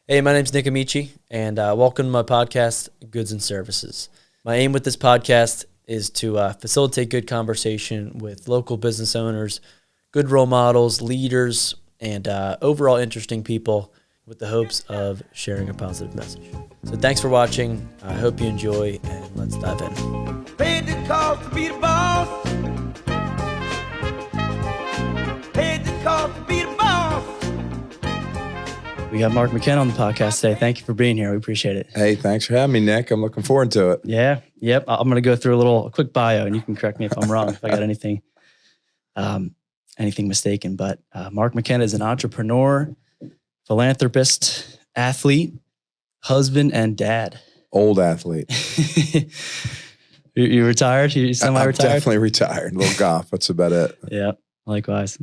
Hey, my name's Nick Amici, and welcome to my podcast, Goods and Services. My aim with this podcast is to facilitate good conversation with local business owners, good role models, leaders, and overall interesting people with the hopes of sharing a positive message. So thanks for watching. I hope you enjoy, and let's dive in. Paid the cost to be the boss. Paid the cost to be the boss. We got Mark McKenna on the podcast today. Thank you for being here. We appreciate it. Hey, thanks for having me, Nick. I'm looking forward to it. Yeah. Yep. I'm going to go through a quick bio, and you can correct me if I'm wrong, if I got anything mistaken. But Mark McKenna is an entrepreneur, philanthropist, athlete, husband, and dad. Old athlete. You retired? You semi-retired? I'm definitely retired. A little golf. That's about it. Yeah. Likewise.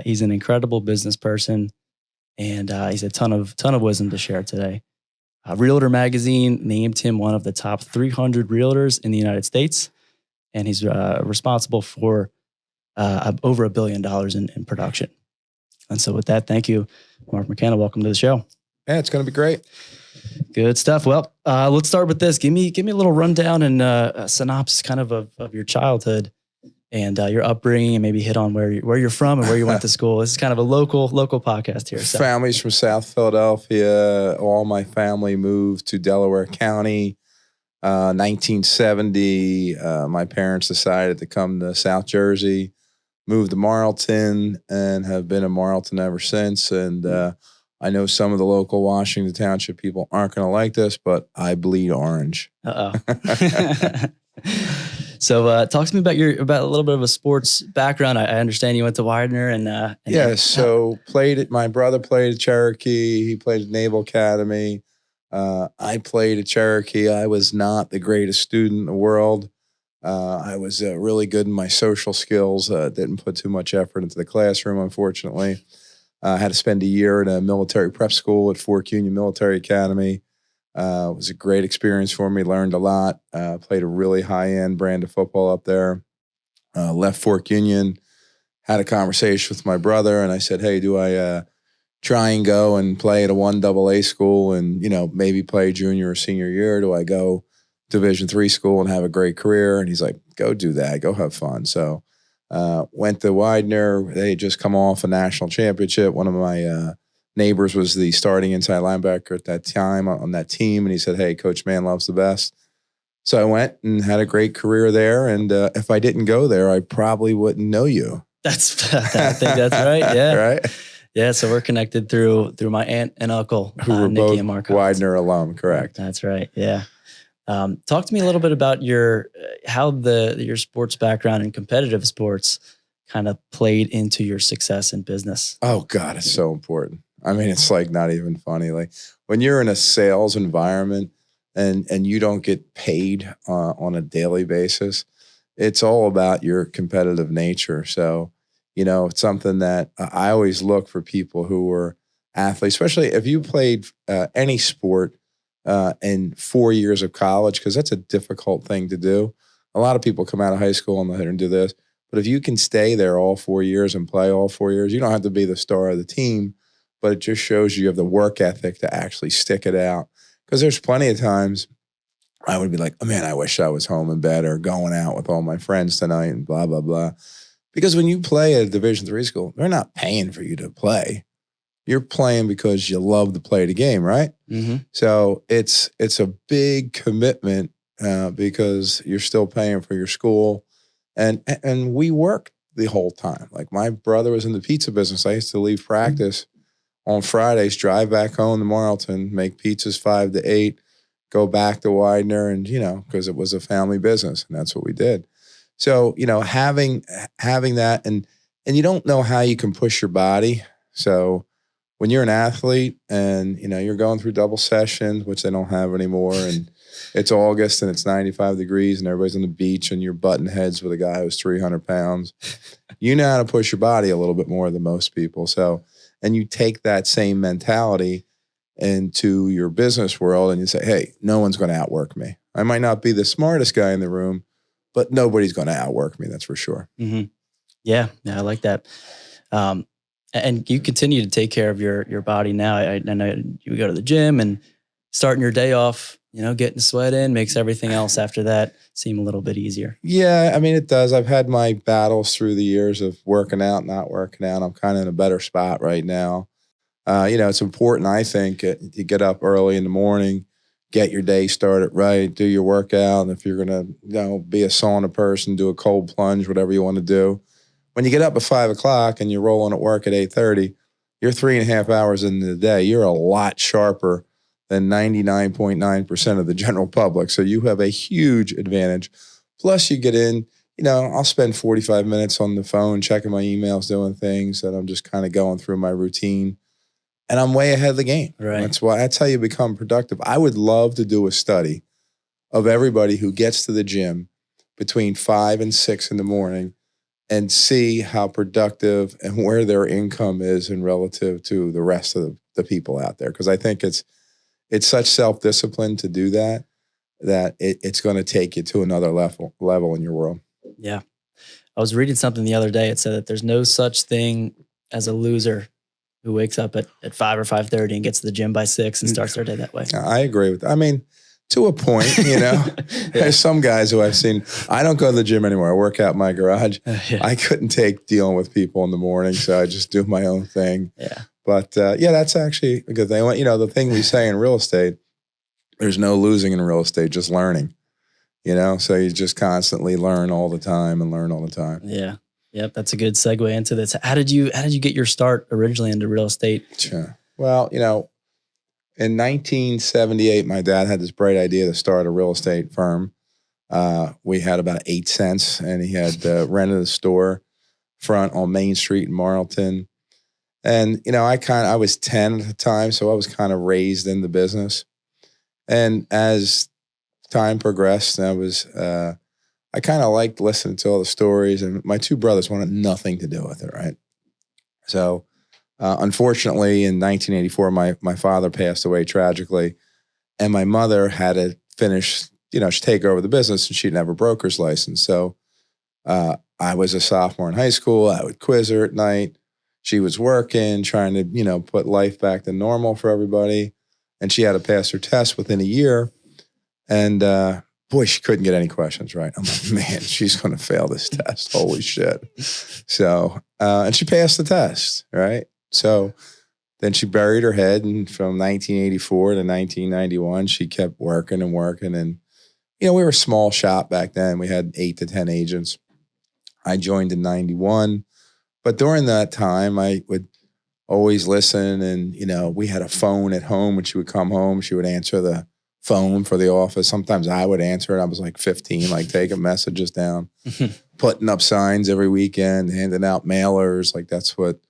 He's an incredible business person, and he's a ton of wisdom to share today. Realtor Magazine named him one of the top 300 realtors in the United States, and he's responsible for over $1 billion in production. And so with that, thank you, Mark McKenna. Welcome to the show. Yeah, it's going to be great. Good stuff. Well, let's start with this. Give me a little rundown and a synopsis kind of your childhood and your upbringing, and maybe hit on where you're from and where you went to school. This is kind of a local podcast here. So. Family's from South Philadelphia. All my family moved to Delaware County. 1970, my parents decided to come to South Jersey, moved to Marlton, and have been in Marlton ever since. And I know some of the local Washington Township people aren't going to like this, but I bleed orange. So talk to me about a little bit of a sports background. I understand you went to Widener and my brother played at Cherokee. He played at Naval Academy. I played at Cherokee. I was not the greatest student in the world. I was really good in my social skills. Didn't put too much effort into the classroom, unfortunately. I had to spend a year in a military prep school at Fork Union Military Academy. It was a great experience for me. Learned a lot. Played a really high-end brand of football up there. Left Fork Union. Had a conversation with my brother, and I said, "Hey, do I try and go and play at a 1AA school and maybe play junior or senior year? Do I go Division III school and have a great career?" And he's like, "Go do that. Go have fun." So went to Widener. They had just come off a national championship. One of my neighbors was the starting inside linebacker at that time on that team. And he said, "Hey, Coach Mann loves the best." So I went and had a great career there. And if I didn't go there, I probably wouldn't know you. I think that's right. Yeah. Right? Yeah. So we're connected through my aunt and uncle, who were Nikki both and Mark Widener alum, correct? That's right. Yeah. Talk to me a little bit about how your sports background and competitive sports kind of played into your success in business. Oh God, it's so important. I mean, it's like not even funny. Like when you're in a sales environment and you don't get paid on a daily basis, it's all about your competitive nature. So, it's something that I always look for people who were athletes, especially if you played any sport in 4 years of college, because that's a difficult thing to do. A lot of people come out of high school and do this. But if you can stay there all 4 years and play all 4 years, you don't have to be the star of the team, but it just shows you have the work ethic to actually stick it out. Because there's plenty of times I would be like, "Oh man, I wish I was home in bed or going out with all my friends tonight and blah, blah, blah." Because when you play at a Division III school, they're not paying for you to play. You're playing because you love to play the game, right? Mm-hmm. So it's a big commitment because you're still paying for your school. And we worked the whole time. Like my brother was in the pizza business. I used to leave practice on Fridays, drive back home to Marlton, make pizzas 5 to 8, go back to Widener, and because it was a family business, and that's what we did. So having that, and you don't know how you can push your body. So when you're an athlete and you're going through double sessions, which they don't have anymore, and it's August and it's 95 degrees and everybody's on the beach and you're butting heads with a guy who's 300 pounds, you know how to push your body a little bit more than most people. So, and you take that same mentality into your business world and you say, "Hey, no one's going to outwork me. I might not be the smartest guy in the room, but nobody's going to outwork me. That's for sure." Mm-hmm. Yeah, I like that. And you continue to take care of your body now. I know you go to the gym, and starting your day off, getting the sweat in makes everything else after that seem a little bit easier. Yeah, I mean, it does. I've had my battles through the years of working out, not working out. I'm kind of in a better spot right now. It's important, I think, to get up early in the morning, get your day started right, do your workout. And if you're going to, be a sauna person, do a cold plunge, whatever you want to do. When you get up at 5 o'clock and you're rolling at work at 8:30, you're 3.5 hours into the day. You're a lot sharper than 99.9% of the general public. So you have a huge advantage. Plus you get in, I'll spend 45 minutes on the phone, checking my emails, doing things that I'm just kind of going through my routine. And I'm way ahead of the game. Right. That's how you become productive. I would love to do a study of everybody who gets to the gym between 5 and 6 in the morning and see how productive and where their income is in relative to the rest of the people out there. Because I think it's such self-discipline to do that it's going to take you to another level in your world. Yeah. I was reading something the other day. It said that there's no such thing as a loser who wakes up at 5 or 5:30 and gets to the gym by 6 and starts their day that way. I agree with that. I mean, to a point, Yeah. There's some guys who I've seen, I don't go to the gym anymore. I work out in my garage. Yeah. I couldn't take dealing with people in the morning, so I just do my own thing. Yeah. But that's actually a good thing. The thing we say in real estate, there's no losing in real estate, just learning. So you just constantly learn all the time and learn all the time. Yeah. Yep. That's a good segue into this. How did you get your start originally into real estate? Sure. Well, in 1978, my dad had this bright idea to start a real estate firm. We had about 8 cents, and he had rented a store front on Main Street in Marlton. And, I was 10 at the time, so I was kind of raised in the business. And as time progressed, I kind of liked listening to all the stories, and my 2 brothers wanted nothing to do with it, right? So, unfortunately, in 1984, my father passed away tragically, and my mother had to finish, she take over the business, and she didn't have a broker's license. So I was a sophomore in high school. I would quiz her at night. She was working, trying to, put life back to normal for everybody. And she had to pass her test within a year. And boy, she couldn't get any questions right. I'm like, man, she's going to fail this test. Holy shit. So, and she passed the test, right? So then she buried her head. And from 1984 to 1991, she kept working and working. And, we were a small shop back then. We had 8 to 10 agents. I joined in 91. But during that time, I would always listen. And, we had a phone at home. When she would come home, she would answer the phone for the office. Sometimes I would answer it. I was like 15, like taking messages down, putting up signs every weekend, handing out mailers. Like that's what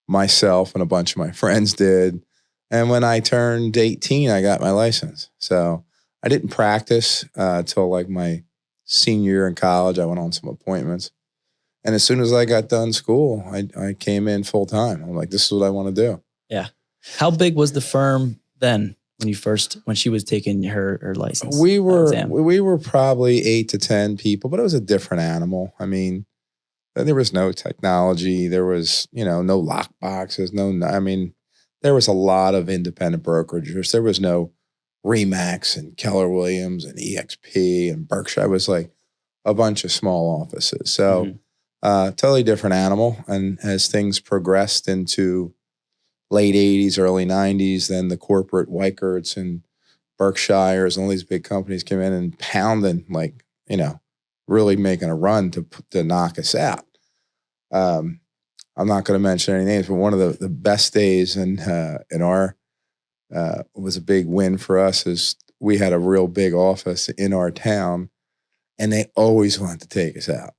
myself and a bunch of my friends did. And when I turned 18, I got my license. So I didn't practice till like my senior year in college. I went on some appointments. And as soon as I got done school, I came in full time. I'm like, this is what I want to do. Yeah. How big was the firm then when she was taking her license? We were probably 8 to 10 people, but it was a different animal. I mean, there was no technology. There was, no lock boxes. There was a lot of independent brokerages. There was no Remax and Keller Williams and EXP and Berkshire. It was like a bunch of small offices. So totally different animal. And as things progressed into late 80s, early 90s, then the corporate Weicherts and Berkshires and all these big companies came in and pounding, like, really making a run to knock us out. I'm not going to mention any names, but one of the best days in our was a big win for us is we had a real big office in our town, and they always wanted to take us out.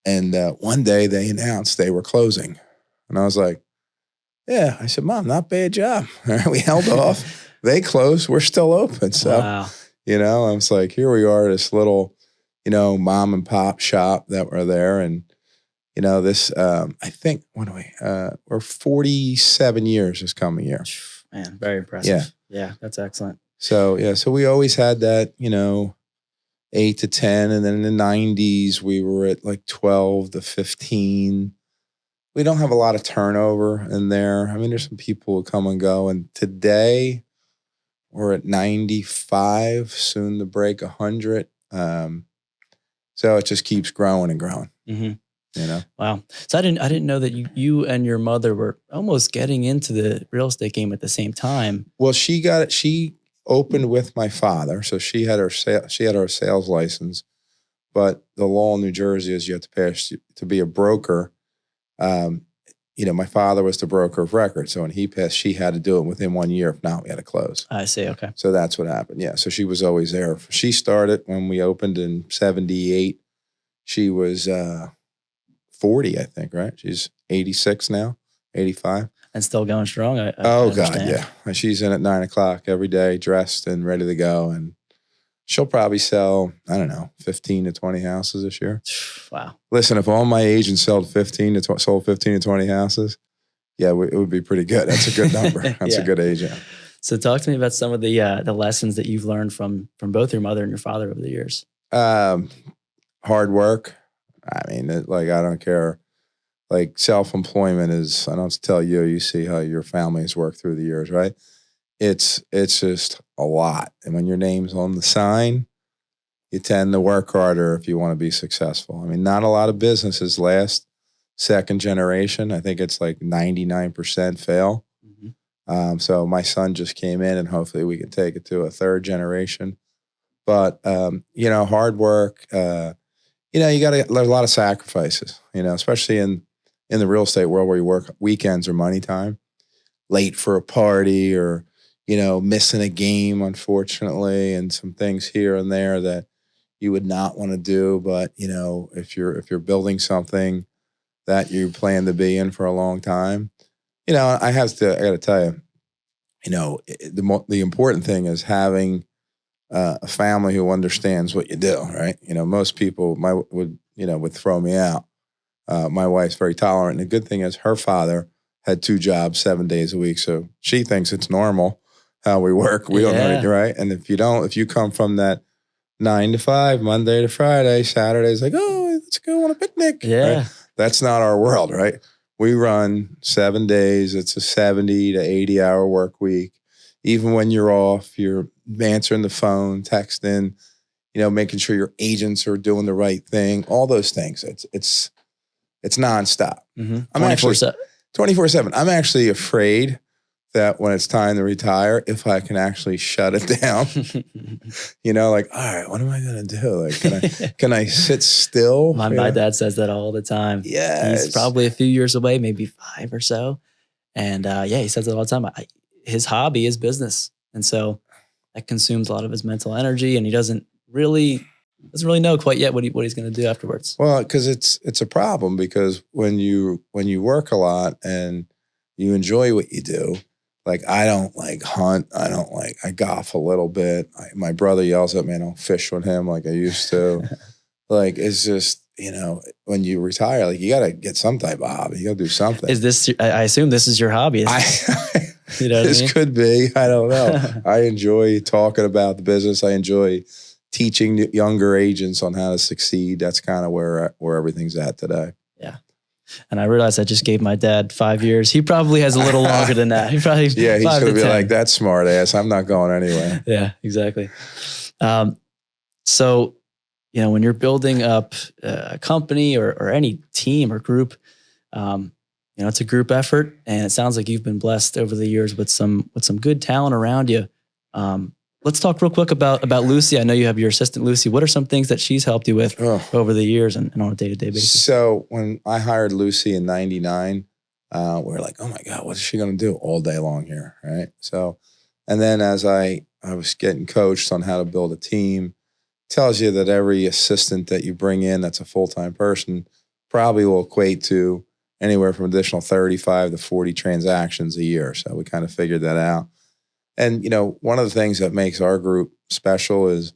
And one day they announced they were closing, and I was like, yeah. I said, Mom, not bad job. We held off. They closed. We're still open. So, wow. I was like, here we are, this little, mom and pop shop that were there. And, this, I think, we're 47 years this coming year. Man, very impressive. Yeah. Yeah, that's excellent. So, so we always had that, 8 to 10. And then in the 90s, we were at like 12 to 15. we don't have a lot of turnover in there. I mean, there's some people who come and go. And today we're at 95, soon to break 100. So it just keeps growing and growing. Mm-hmm. You know? Wow. So I didn't know that you and your mother were almost getting into the real estate game at the same time. Well, she opened with my father, so she had her sales license. But the law in New Jersey is you have to pass to be a broker. My father was the broker of record, so when he passed, she had to do it within 1 year. If not, we had to close. I see. Okay. So that's what happened. Yeah. So she was always there. She started when we opened in 78. She was 40, I think, right? She's 86 now, 85. And still going strong. I God, understand. yeah. And she's in at 9 o'clock every day, dressed and ready to go. And she'll probably sell, I don't know, 15 to 20 houses this year. Wow. Listen, if all my agents sold 15 to 20 houses, yeah, it would be pretty good. That's a good number. That's Yeah. a good agent. So talk to me about some of the lessons that you've learned from both your mother and your father over the years. Hard work. I mean, I don't care. Like self-employment is, I don't have to tell you, you see how your family has worked through the years, right? It's just a lot. And when your name's on the sign, you tend to work harder if you want to be successful. I mean, not a lot of businesses last second generation. I think it's like 99% fail. Mm-hmm. So my son just came in and hopefully we can take it to a third generation. But, hard work, there's a lot of sacrifices, especially in the real estate world where you work weekends or money time, late for a party or, missing a game, unfortunately, and some things here and there that you would not want to do. But, if you're building something that you plan to be in for a long time, I got to tell you, the important thing is having a family who understands what you do, right? Most people would throw me out. My wife's very tolerant. And the good thing is her father had 2 jobs 7 days a week. So she thinks it's normal how we work. We don't know anything, right? And if you come from that 9 to 5, Monday to Friday, Saturday's like, oh, let's go on a picnic. Yeah. Right? That's not our world, right? We run 7 days. It's a 70 to 80 hour work week. Even when you're off, you're answering the phone, texting, making sure your agents are doing the right thing, all those things. It's nonstop. Mm-hmm. I'm actually 24/7. I'm actually afraid that when it's time to retire, if I can actually shut it down, all right, what am I going to do? Like, can I sit still? My dad says that all the time. Yeah. He's probably a few years away, maybe 5 or so. And he says it all the time. His hobby is business. And so that consumes a lot of his mental energy, and he doesn't really know quite yet what he's going to do afterwards. Well, because it's a problem, because when you work a lot and you enjoy what you do, like I don't like hunt. I golf a little bit. My brother yells at me, I don't fish with him like I used to. Like, it's just, when you retire, like you got to get some type of hobby. You got to do something. Is this, I assume this is your hobby. This could be, I don't know. I enjoy talking about the business. I enjoy teaching younger agents on how to succeed. That's kind of where everything's at today. Yeah. And I realized I just gave my dad 5 years. He probably has a little longer than that. He probably he's going to be 10. like, that smart ass. I'm not going anywhere. Yeah, exactly. So, when you're building up a company or any team or group, it's a group effort, and it sounds like you've been blessed over the years with some good talent around you. Let's talk real quick about Lucy. I know you have your assistant, Lucy. What are some things that she's helped you with over the years and on a day-to-day basis? So when I hired Lucy in 99, we were like, oh my God, what is she going to do all day long here, right? So, and then as I was getting coached on how to build a team, tells you that every assistant that you bring in that's a full-time person probably will equate to anywhere from additional 35 to 40 transactions a year. So we kind of figured that out. And, one of the things that makes our group special is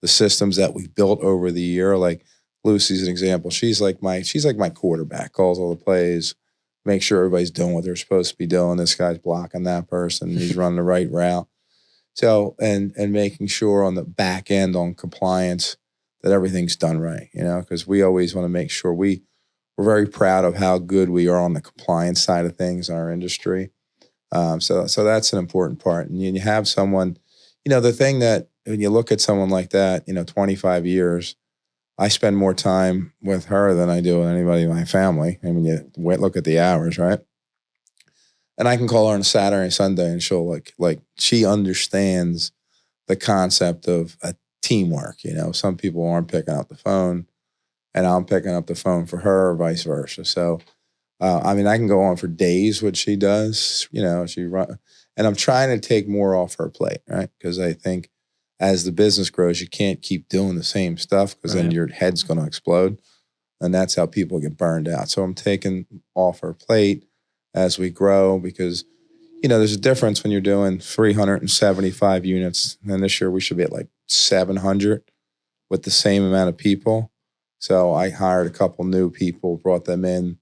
the systems that we've built over the year. Like Lucy's an example. She's like my quarterback, calls all the plays, makes sure everybody's doing what they're supposed to be doing. This guy's blocking that person. He's running the right route. So, and making sure on the back end on compliance that everything's done right, because we always want to make sure we we're very proud of how good we are on the compliance side of things in our industry. So that's an important part. And you have someone, the thing that when you look at someone like that, 25 years, I spend more time with her than I do with anybody in my family. I mean, you look at the hours, right? And I can call her on a Saturday and Sunday, and she'll like she understands the concept of a teamwork. Some people aren't picking up the phone, and I'm picking up the phone for her, or vice versa. So, I can go on for days what she does. She run, and I'm trying to take more off her plate, right? Because I think as the business grows, you can't keep doing the same stuff because then your head's going to explode, and that's how people get burned out. So I'm taking off her plate as we grow because, there's a difference when you're doing 375 units, and this year we should be at like 700 with the same amount of people. So I hired a couple new people, brought them in,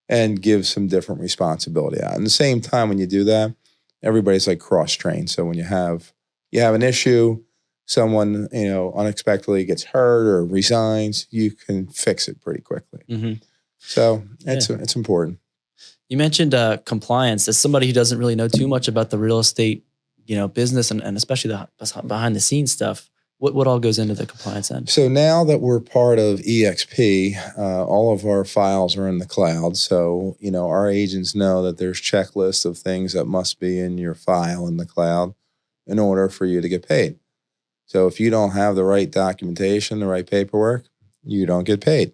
and give some different responsibility out. And at the same time, when you do that, everybody's like cross-trained. So when you have an issue, someone, unexpectedly gets hurt or resigns, you can fix it pretty quickly. Mm-hmm. So it's important. You mentioned compliance. As somebody who doesn't really know too much about the real estate, business and especially the behind the scenes stuff, what all goes into the compliance end? So now that we're part of EXP, all of our files are in the cloud. So, our agents know that there's checklists of things that must be in your file in the cloud in order for you to get paid. So if you don't have the right documentation, the right paperwork, you don't get paid.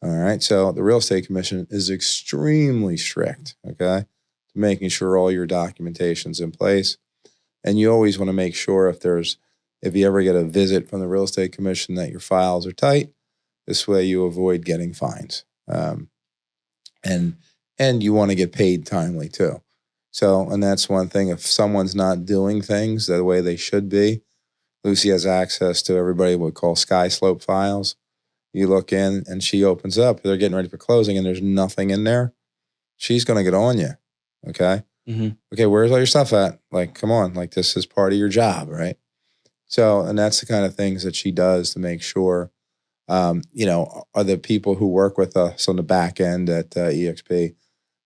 All right. So the Real Estate Commission is extremely strict, okay, to making sure all your documentation's in place. And you always want to make sure if you ever get a visit from the Real Estate Commission that your files are tight. This way you avoid getting fines. And you want to get paid timely too. So, and that's one thing. If someone's not doing things the way they should be, Lucy has access to everybody what we call sky slope files. You look in and she opens up, they're getting ready for closing and there's nothing in there. She's going to get on you. Okay. Mm-hmm. Okay. Where's all your stuff at? Like, come on, like this is part of your job. Right. So, and that's the kind of things that she does to make sure, are the people who work with us on the back end at EXP,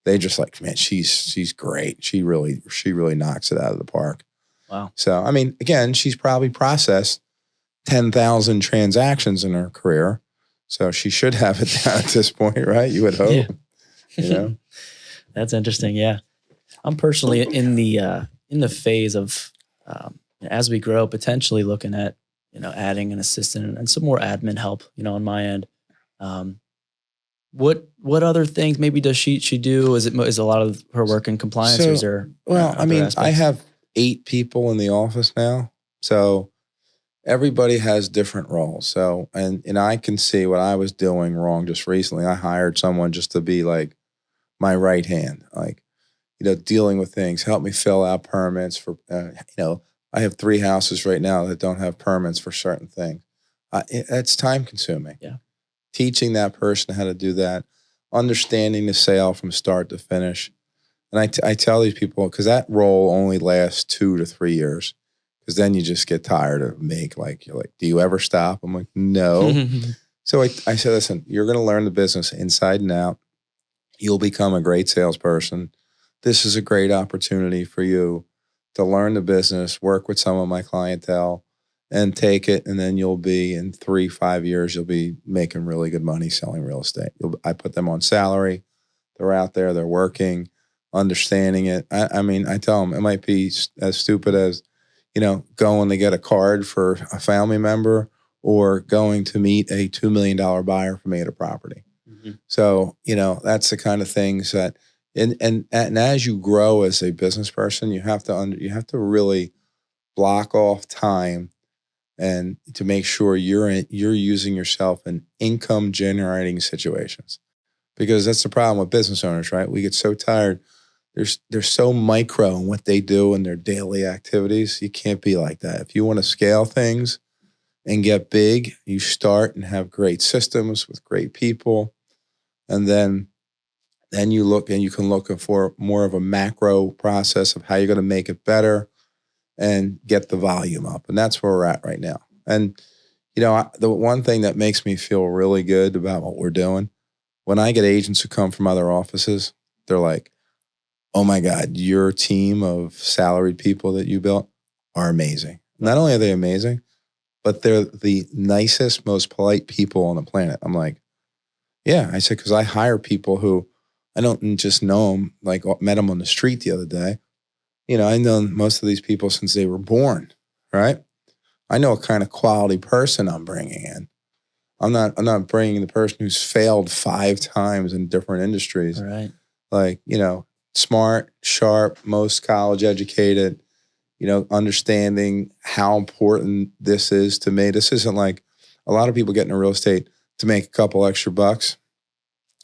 they just like, man, she's great. She really knocks it out of the park. Wow. So, again, she's probably processed 10,000 transactions in her career. So she should have it down at this point, right? You would hope. Yeah. That's interesting. Yeah. I'm personally in the phase of, as we grow, potentially looking at, adding an assistant and some more admin help, on my end. What other things maybe does she do? Is a lot of her work in compliance? Or is there I have 8 people in the office now. So everybody has different roles. So, and I can see what I was doing wrong just recently. I hired someone just to be like my right hand, like, dealing with things, help me fill out permits for, I have 3 houses right now that don't have permits for certain things. It's time consuming. Yeah. Teaching that person how to do that, understanding the sale from start to finish. And I tell these people, because that role only lasts 2 to 3 years, because then you just get tired of you're like, do you ever stop? I'm like, no. So I said, listen, you're going to learn the business inside and out. You'll become a great salesperson. This is a great opportunity for you to learn the business, work with some of my clientele, and take it. And then you'll be, in 3-5 years, you'll be making really good money selling real estate. I put them on salary. They're out there. They're working, understanding it. I tell them it might be as stupid as, going to get a card for a family member or going to meet a $2 million buyer for me at a property. Mm-hmm. So, that's the kind of things that, and as you grow as a business person, you have to really block off time and to make sure you're using yourself in income generating situations, because that's the problem with business owners, right? We get so tired. They're so micro in what they do in their daily activities. You can't be like that. If you want to scale things and get big, you start and have great systems with great people. And then you look and you can look for more of a macro process of how you're going to make it better and get the volume up. And that's where we're at right now. And, the one thing that makes me feel really good about what we're doing, when I get agents who come from other offices, they're like, oh my God, your team of salaried people that you built are amazing. Not only are they amazing, but they're the nicest, most polite people on the planet. I'm like, yeah. I said, because I hire people who I don't just know them, like met them on the street the other day. You know, I know most of these people since they were born, right? I know what kind of quality person I'm bringing in. I'm not bringing the person who's failed 5 times in different industries. Right. Like, you know, smart, sharp, most college educated, you know, understanding how important this is to me. This isn't like a lot of people get into real estate to make a couple extra bucks.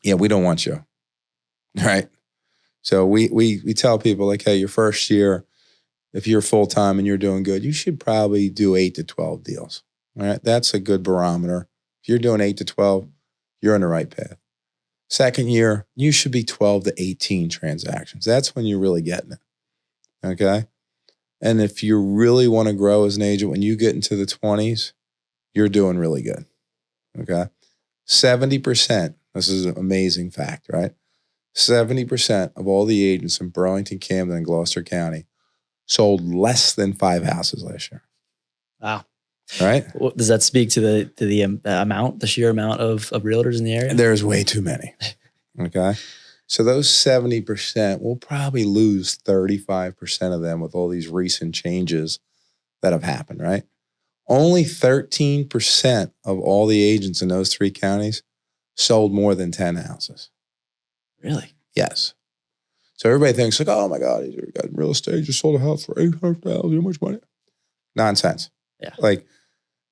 Yeah, we don't want you. Right. So we tell people like, hey, your first year, if you're full-time and you're doing good, you should probably do 8 to 12 deals. All right. That's a good barometer. If you're doing 8 to 12, you're on the right path. Second year, you should be 12 to 18 transactions. That's when you're really getting it. Okay. And if you really want to grow as an agent, when you get into the 20s, you're doing really good. Okay. 70%, this is an amazing fact, right? 70% of all the agents in Burlington, Camden, and Gloucester County sold less than 5 houses last year. Wow. Right? Well, does that speak to the amount, the sheer amount of realtors in the area? There's way too many. Okay. So those 70%, we'll probably lose 35% of them with all these recent changes that have happened, right? Only 13% of all the agents in those 3 counties sold more than 10 houses. Really? Yes. So everybody thinks like, oh my God, he's got real estate, just sold a house for $800,000, how much money? Nonsense. Yeah. Like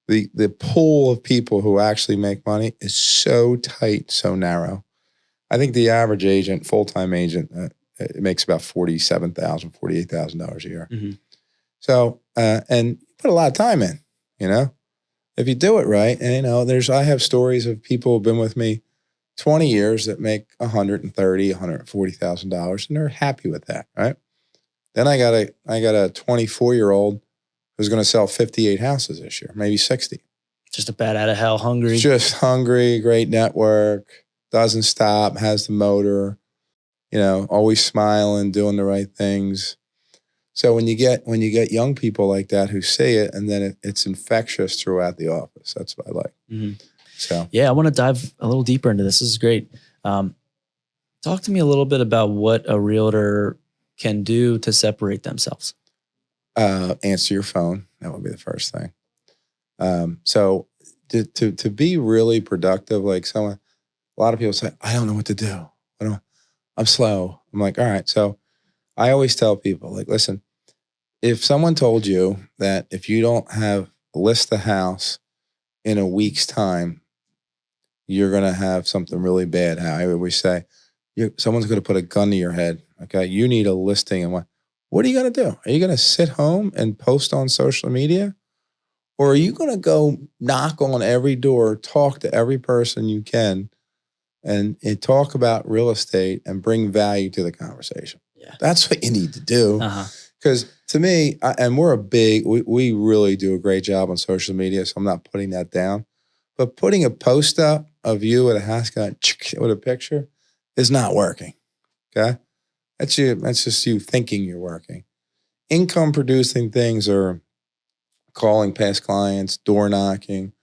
the pool of people who actually make money is so tight, so narrow. I think the average agent, full-time agent, it makes about $47,000, $48,000 a year. Mm-hmm. So, and you put a lot of time in, you know, if you do it right. And, you know, I have stories of people who've been with me 20 years that make $130,000, $140,000, and they're happy with that, right? Then I got a 24-year-old who's going to sell 58 houses this year, maybe 60. Just a bat out of hell, hungry. Just hungry, great network, doesn't stop, has the motor, you know, always smiling, doing the right things. So when you get young people like that who say it, and then it's infectious throughout the office. That's what I like. Mm-hmm. So yeah, I want to dive a little deeper into this. This is great. Talk to me a little bit about what a realtor can do to separate themselves. Answer your phone. That would be the first thing. So to be really productive, like a lot of people say, I don't know what to do. I'm slow. I'm like, all right. So I always tell people, like, listen, if someone told you that if you don't list the house in a week's time, you're going to have something really bad. I always say, someone's going to put a gun to your head. Okay. You need a listing. And what are you going to do? Are you going to sit home and post on social media? Or are you going to go knock on every door, talk to every person you can, and talk about real estate and bring value to the conversation? Yeah. That's what you need to do. Because to me, and we really do a great job on social media, so I'm not putting that down. But putting a post up of you at a house with a picture is not working. Okay? That's just you thinking you're working. Income producing things are calling past clients, door knocking,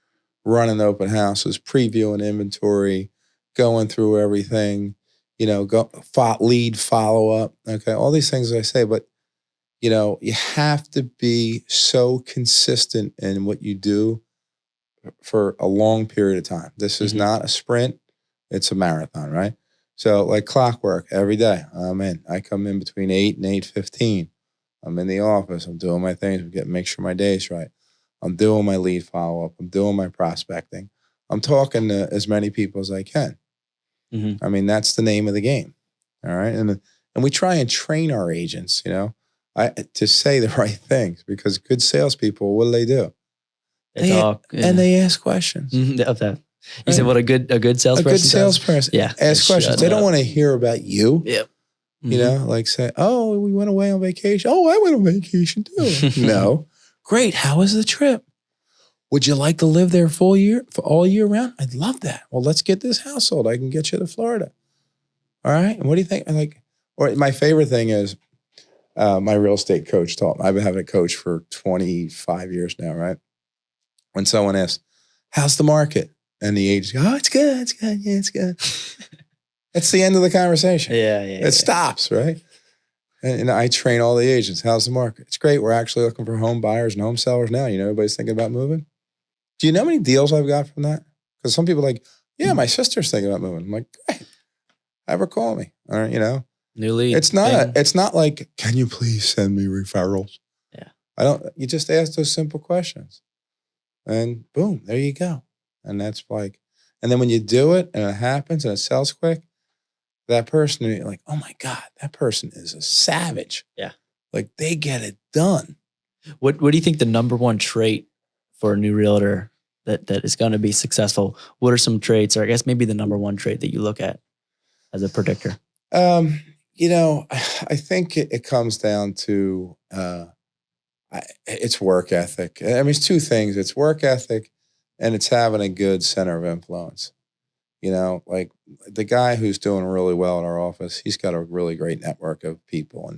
running open houses, previewing inventory, going through everything, you know, lead follow up. Okay. All these things I say, but you know, you have to be so consistent in what you do for a long period of time. This is not a sprint. It's a marathon, right? So like clockwork, every day I'm in. I come in between 8 and 8:15. I'm in the office. I'm doing my things. Make sure my day's right. I'm doing my lead follow-up. I'm doing my prospecting. I'm talking to as many people as I can. I mean, that's the name of the game. All right. And we try and train our agents, you know, to say the right things, because good salespeople, what do? They talk. Yeah. And they ask questions. Of that. You said what a good salesperson. A good salesperson. Yeah. Ask questions. They don't want to hear about you. Yep. You know, like say, oh, we went away on vacation. Oh, I went on vacation too. No. Great. How was the trip? Would you like to live there full year for all year round? I'd love that. Well, let's get this house sold. I can get you to Florida. All right. And what do you think? I'm like, or my favorite thing is my real estate coach taught me. I've been having a coach for 25 years now, right? When someone asks, how's the market? And the agent goes, oh, it's good. It's good. Yeah, it's good. That's the end of the conversation. Yeah. It stops, right? And I train all the agents. How's the market? It's great. We're actually looking for home buyers and home sellers now. You know, everybody's thinking about moving. Do you know how many deals I've got from that? Because some people are like, yeah, my sister's thinking about moving. I'm like, great. Have her call me. All right, you know. New lead. It's not like, can you please send me referrals? Yeah. You just ask those simple questions. And boom, there you go. And that's like, and then when you do it and it happens and it sells quick, that person, you're like, oh my God, that person is a savage. Yeah. Like they get it done. What do you think the number one trait for a new realtor that is going to be successful? What are some traits, or I guess maybe the number one trait that you look at as a predictor? You know, I think it comes down to it's work ethic. I mean, it's two things. It's work ethic and it's having a good center of influence. You know, like the guy who's doing really well in our office, he's got a really great network of people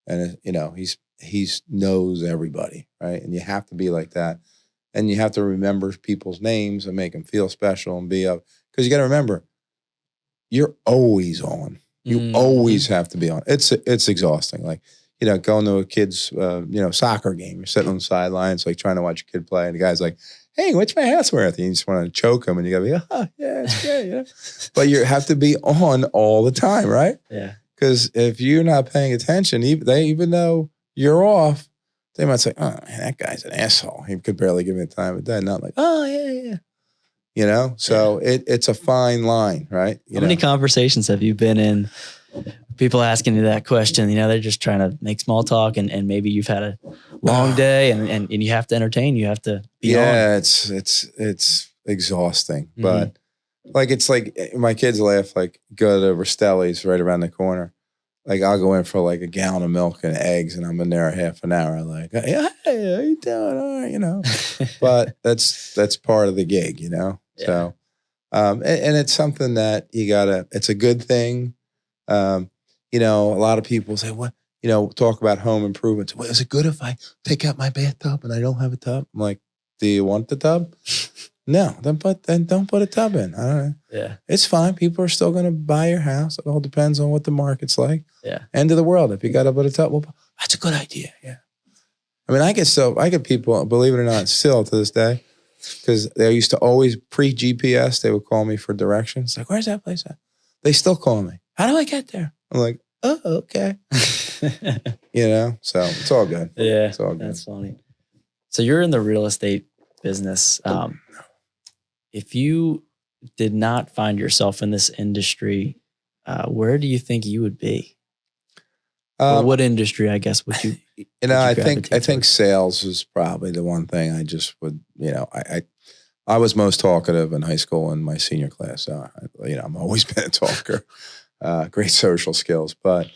and you know, he's knows everybody, right? And you have to be like that. And you have to remember people's names and make them feel special and be up. Because you got to remember, you're always on. You always have to be on. It's exhausting. Like, you know, going to a kid's, soccer game. You're sitting on the sidelines, like trying to watch a kid play. And the guy's like, hey, what's my house worth? And you just want to choke him. And you got to be, oh, yeah, it's great. Yeah. But you have to be on all the time, right? Yeah. Because if you're not paying attention, even though you're off, they might say, oh, man, that guy's an asshole. He could barely give me the time of day. Not like, oh, yeah. You know? So it's a fine line, right? How many conversations have you been in? People asking you that question, you know, they're just trying to make small talk and maybe you've had a long day and you have to entertain, you have to be on. It's exhausting. But like, it's like my kids laugh, like go to Rostelli's right around the corner. Like I'll go in for like a gallon of milk and eggs and I'm in there a half an hour. Like, hey, how you doing? All right, you know, but that's part of the gig, you know? Yeah. So, and it's something that it's a good thing. You know, a lot of people say, what, you know, talk about home improvements. Well, is it good if I take out my bathtub and I don't have a tub? I'm like, do you want the tub? No, then don't put a tub in. I don't know. Yeah. It's fine. People are still going to buy your house. It all depends on what the market's like. Yeah. End of the world. If you got to put a tub, well, that's a good idea. Yeah. I mean, I get people, believe it or not, still to this day, because they used to always pre-GPS, they would call me for directions. Like, where's that place at? They still call me. How do I get there? I'm like, oh, okay. You know, so it's all good. Yeah. It's all good. That's funny. So you're in the real estate business. If you did not find yourself in this industry, where do you think you would be? Or what industry, I guess, would you? You know, I think sales is probably the one thing I just would. You know, I was most talkative in high school and my senior class. You know, I've always been a talker. Great social skills, but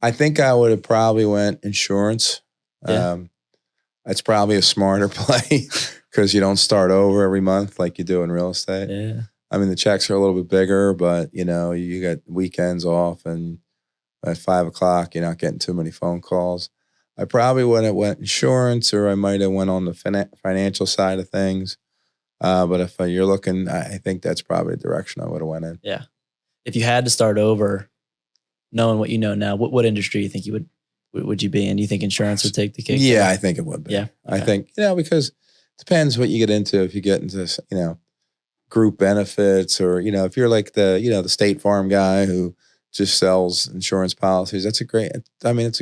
I think I would have probably went insurance. Yeah. That's probably a smarter play because you don't start over every month like you do in real estate. Yeah. I mean, the checks are a little bit bigger, but you know, you got weekends off and at 5 o'clock, you're not getting too many phone calls. I probably would have went insurance or I might have went on the financial side of things. But if you're looking, I think that's probably the direction I would have went in. Yeah. If you had to start over, knowing what you know now, what industry do you think you would you be in? Do you think insurance would take the cake? Yeah, I think it would be. Yeah. Okay. I think, you know, because it depends what you get into. If you get into, you know, group benefits or, you know, if you're like the State Farm guy who just sells insurance policies, it's a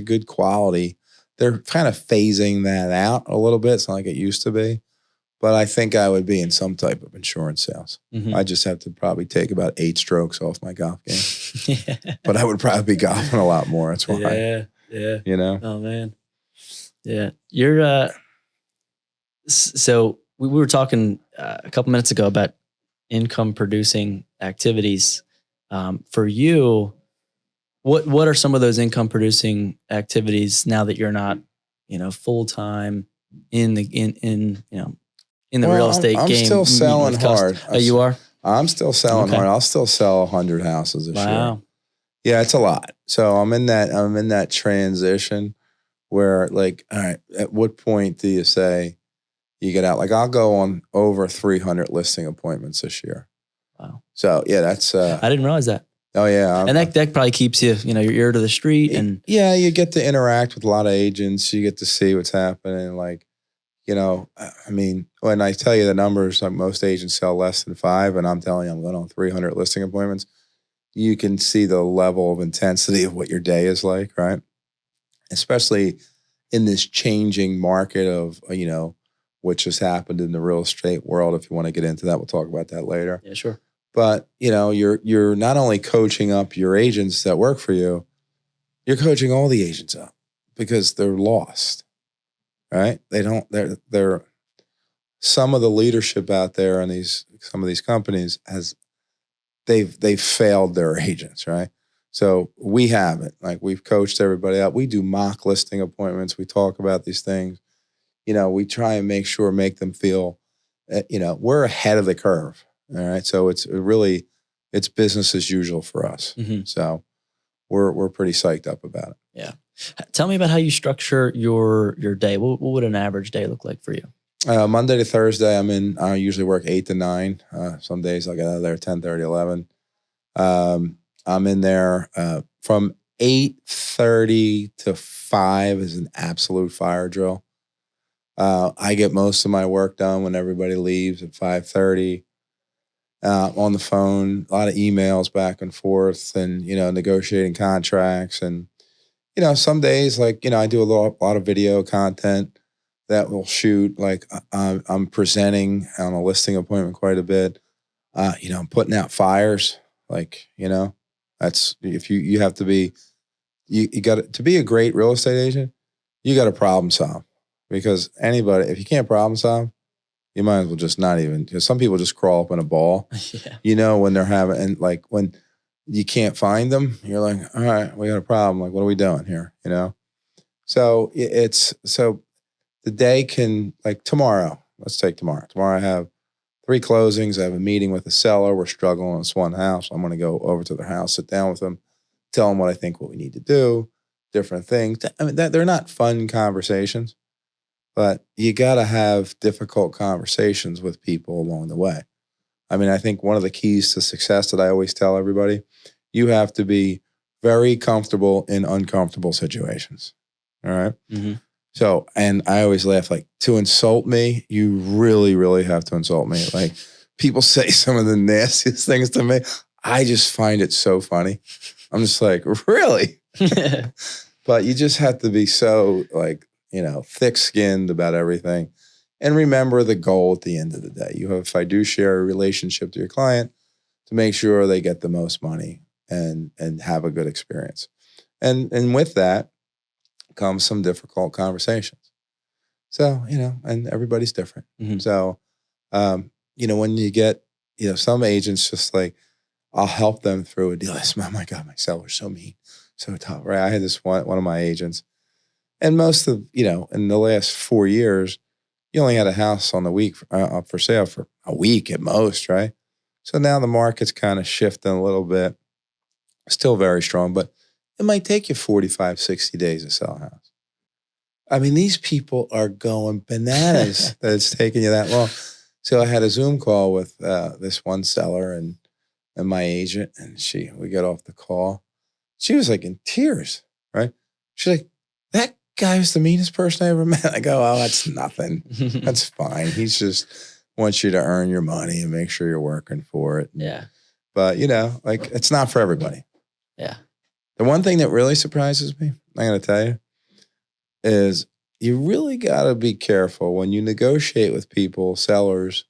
good quality. They're kind of phasing that out a little bit. It's not like it used to be. But I think I would be in some type of insurance sales. Mm-hmm. I just have to probably take about 8 strokes off my golf game. Yeah. But I would probably be golfing a lot more. That's why. Yeah. You know? Oh, man. Yeah. You're, so we were talking a couple minutes ago about income producing activities. For you, what are some of those income producing activities now that you're not, you know, full time in in the Well, real estate I'm game. still meeting selling with customers. hard. Oh, you are? I'm still selling Okay. hard. I'll still sell 100 houses this year. Wow. Yeah, it's a lot. So I'm in that transition where, like, all right, at what point do you say you get out? Like, I'll go on over 300 listing appointments this year. Wow. So yeah, that's I didn't realize that. oh yeah. And that probably keeps you, your ear to the street. And yeah, you get to interact with a lot of agents. You get to see what's happening. Like, I mean, when I tell you the numbers, like most agents sell less than 5, and I'm telling you I'm going on 300 listing appointments, you can see the level of intensity of what your day is like, right? Especially in this changing market of, what just happened in the real estate world. If you want to get into that, we'll talk about that later. yeah, sure. But, you're not only coaching up your agents that work for you, you're coaching all the agents up because they're lost, right? They're some of the leadership out there in some of these companies they've failed their agents, right? So we haven't. Like, we've coached everybody up. We do mock listing appointments. We talk about these things. We try and make them feel, we're ahead of the curve. All right. So it's business as usual for us. Mm-hmm. So we're pretty psyched up about it. Yeah. Tell me about how you structure your day. What would an average day look like for you? Monday to Thursday, I usually work 8 to 9. Some days I'll get out of there 10:30, 11. I'm in there from 8:30 to 5 is an absolute fire drill. I get most of my work done when everybody leaves at 5:30. On the phone, a lot of emails back and forth, and negotiating contracts, and some days, like, I do a lot of video content that we'll shoot. Like, I'm presenting on a listing appointment quite a bit. I'm putting out fires. Like, that's if you have to be, you got to be a great real estate agent. You got to problem solve, because if you can't problem solve, you might as well just not even, because some people just crawl up in a ball. Yeah. When they're having, and like when you can't find them, you're like, all right, we got a problem. Like, what are we doing here? So so the day can, like, tomorrow, let's take tomorrow. Tomorrow I have 3 closings. I have a meeting with a seller. We're struggling on this one house. I'm going to go over to their house, sit down with them, tell them what I think what we need to do, different things. I mean, they're not fun conversations, but you got to have difficult conversations with people along the way. I mean, I think one of the keys to success that I always tell everybody, you have to be very comfortable in uncomfortable situations. All right. Mm-hmm. So, and I always laugh, like, to insult me, you really, really have to insult me. Like, people say some of the nastiest things to me. I just find it so funny. I'm just like, really? But you just have to be so, like, thick-skinned about everything. And remember the goal at the end of the day. You have a fiduciary relationship to your client to make sure they get the most money and have a good experience. And with that comes some difficult conversations. So, and everybody's different. Mm-hmm. So, when you get, some agents just like, I'll help them through a deal. Oh my God, my seller's so mean, so tough, right? I had this one of my agents, and most of, in the last 4 years, you only had a house on the week up for sale for a week at most, right? So now the market's kind of shifting a little bit, still very strong, but it might take you 45, 60 days to sell a house. I mean, these people are going bananas that it's taking you that long. So I had a Zoom call with this one seller and my agent, and we got off the call. She was like in tears, right? She's like, that guy was the meanest person I ever met. I go, oh, that's nothing. That's fine. He's just wants you to earn your money and make sure you're working for it. Yeah. But, like, it's not for everybody. Yeah. The one thing that really surprises me, I'm going to tell you, is you really got to be careful when you negotiate with people, sellers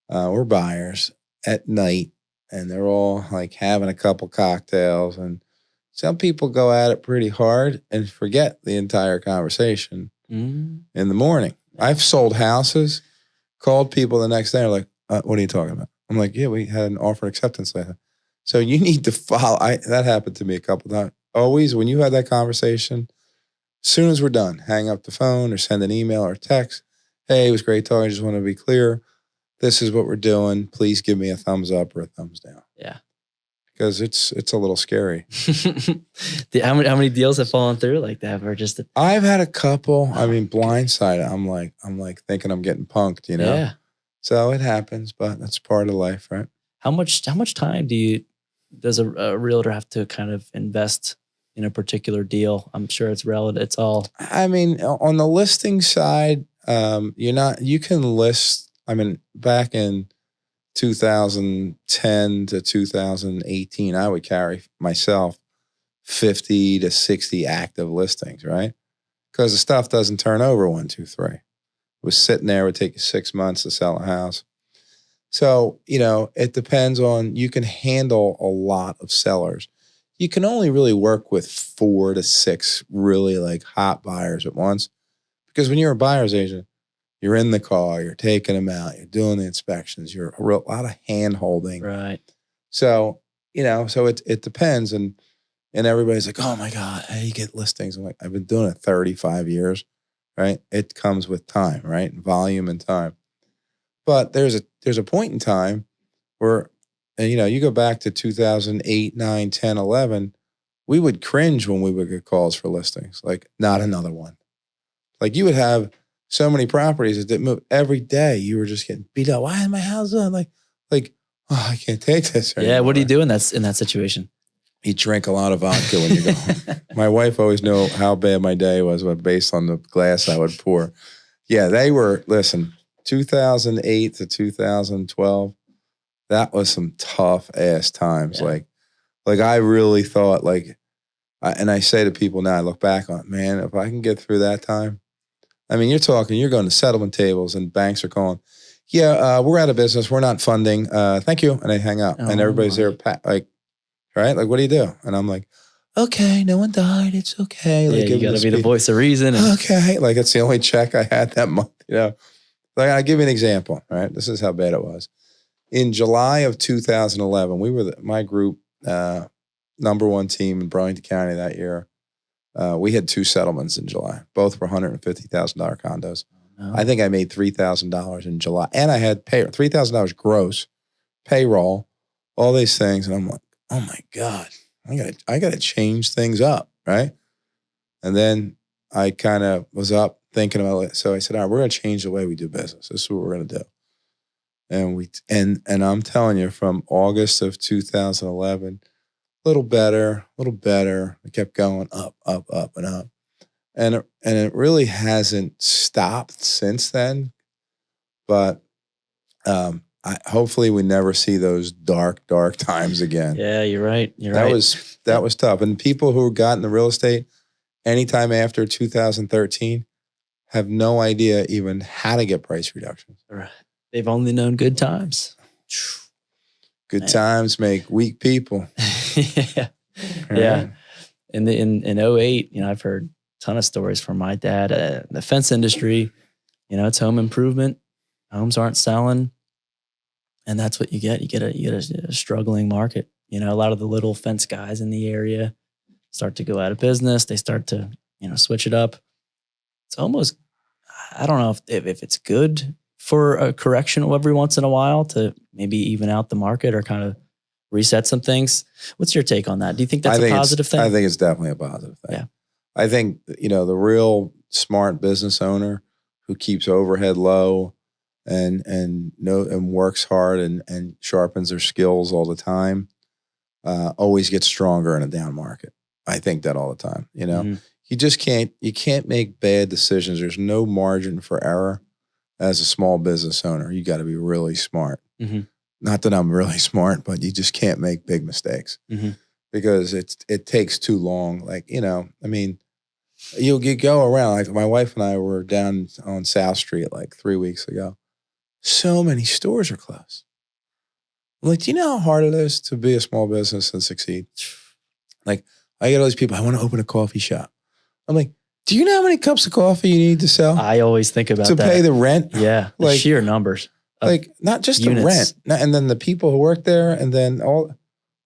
or buyers at night, and they're all like having a couple cocktails, and some people go at it pretty hard and forget the entire conversation in the morning. I've sold houses, called people the next day, like, what are you talking about? I'm like, yeah, we had an offer acceptance letter. So you need to follow. That happened to me a couple times. Always, when you had that conversation, as soon as we're done, hang up the phone or send an email or text. hey, it was great talking. I just want to be clear. This is what we're doing. Please give me a thumbs up or a thumbs down. Yeah. Because it's a little scary. How many deals have fallen through like that? Or just I've had a couple. I mean, blindside. I'm like thinking I'm getting punked, you know? Yeah. So it happens, but that's part of life, right? How much time does a realtor have to kind of invest in a particular deal? I'm sure it's relative. It's all. I mean, on the listing side, you can list, I mean, back in 2010 to 2018, I would carry myself 50 to 60 active listings, right? Because the stuff doesn't turn over 1, 2, 3. It was sitting there, it would take you 6 months to sell a house. So, it depends on, you can handle a lot of sellers. You can only really work with 4 to 6 really like hot buyers at once. Because when you're a buyer's agent, you're in the car, you're taking them out, you're doing the inspections, you're a lot of hand holding. Right. So, so it depends. And everybody's like, oh my God, how do you get listings? I'm like, I've been doing it 35 years, right? It comes with time, right? Volume and time. But there's a point in time where, you go back to 2008, 9, 10, 11, we would cringe when we would get calls for listings. Like, not another one. Like, you would have so many properties that didn't move every day. You were just getting beat up. Why is my house on? Like, oh, I can't take this anymore. Yeah. What do you do in that situation? You drink a lot of vodka when you go home. My wife always knew how bad my day was based on the glass I would pour. Yeah, they were, listen, 2008 to 2012, that was some tough ass times. Yeah. Like I really thought and I say to people now, I look back on it, man, if I can get through that time, I mean, you're going to settlement tables and banks are calling, yeah, we're out of business. We're not funding. Thank you. And I hang up and everybody's there right? Like, what do you do? And I'm like, okay, no one died. It's okay. Like, you got to be the voice of reason. Okay. Like, it's the only check I had that month, Like, I'll give you an example, right? This is how bad it was. In July of 2011, we were my group, #1 team in Burlington County that year. We had 2 settlements in July. Both were $150,000 condos. Oh. I think I made $3,000 in July. And I had $3,000 gross, payroll, all these things. And I'm like, oh my God, I gotta change things up, right? And then I kind of was up thinking about it. So I said, all right, we're gonna change the way we do business. This is what we're gonna do. And I'm telling you, from August of 2011, a little better. It kept going up, and up. And it really hasn't stopped since then. But hopefully we never see those dark times again. Yeah, you're right. That was tough. And people who got into real estate anytime after 2013 have no idea even how to get price reductions. Right. They've only known good times. Good times make weak people. Yeah. Right? Yeah. In 08, I've heard a ton of stories from my dad. The fence industry, it's home improvement. Homes aren't selling. And that's what you get. You get a struggling market. A lot of the little fence guys in the area start to go out of business. They start to, switch it up. It's almost, I don't know if it's good for a correction every once in a while to maybe even out the market or kind of reset some things. What's your take on that? Do you think that's a positive thing? I think it's definitely a positive thing. Yeah. I think, the real smart business owner who keeps overhead low and works hard and sharpens their skills all the time, always gets stronger in a down market. I think that all the time. Mm-hmm. You can't make bad decisions. There's no margin for error as a small business owner. You got to be really smart. Mm-hmm. Not that I'm really smart, but you just can't make big mistakes because it takes too long. Like, I mean, you go around, like my wife and I were down on South Street like 3 weeks ago. So many stores are closed. I'm like, do you know how hard it is to be a small business and succeed? Like, I get all these people, I want to open a coffee shop. I'm like, do you know how many cups of coffee you need to sell? I always think about to that. pay the rent? Yeah, the sheer numbers. Like, not just units. the rent, and then the people who work there, and then all.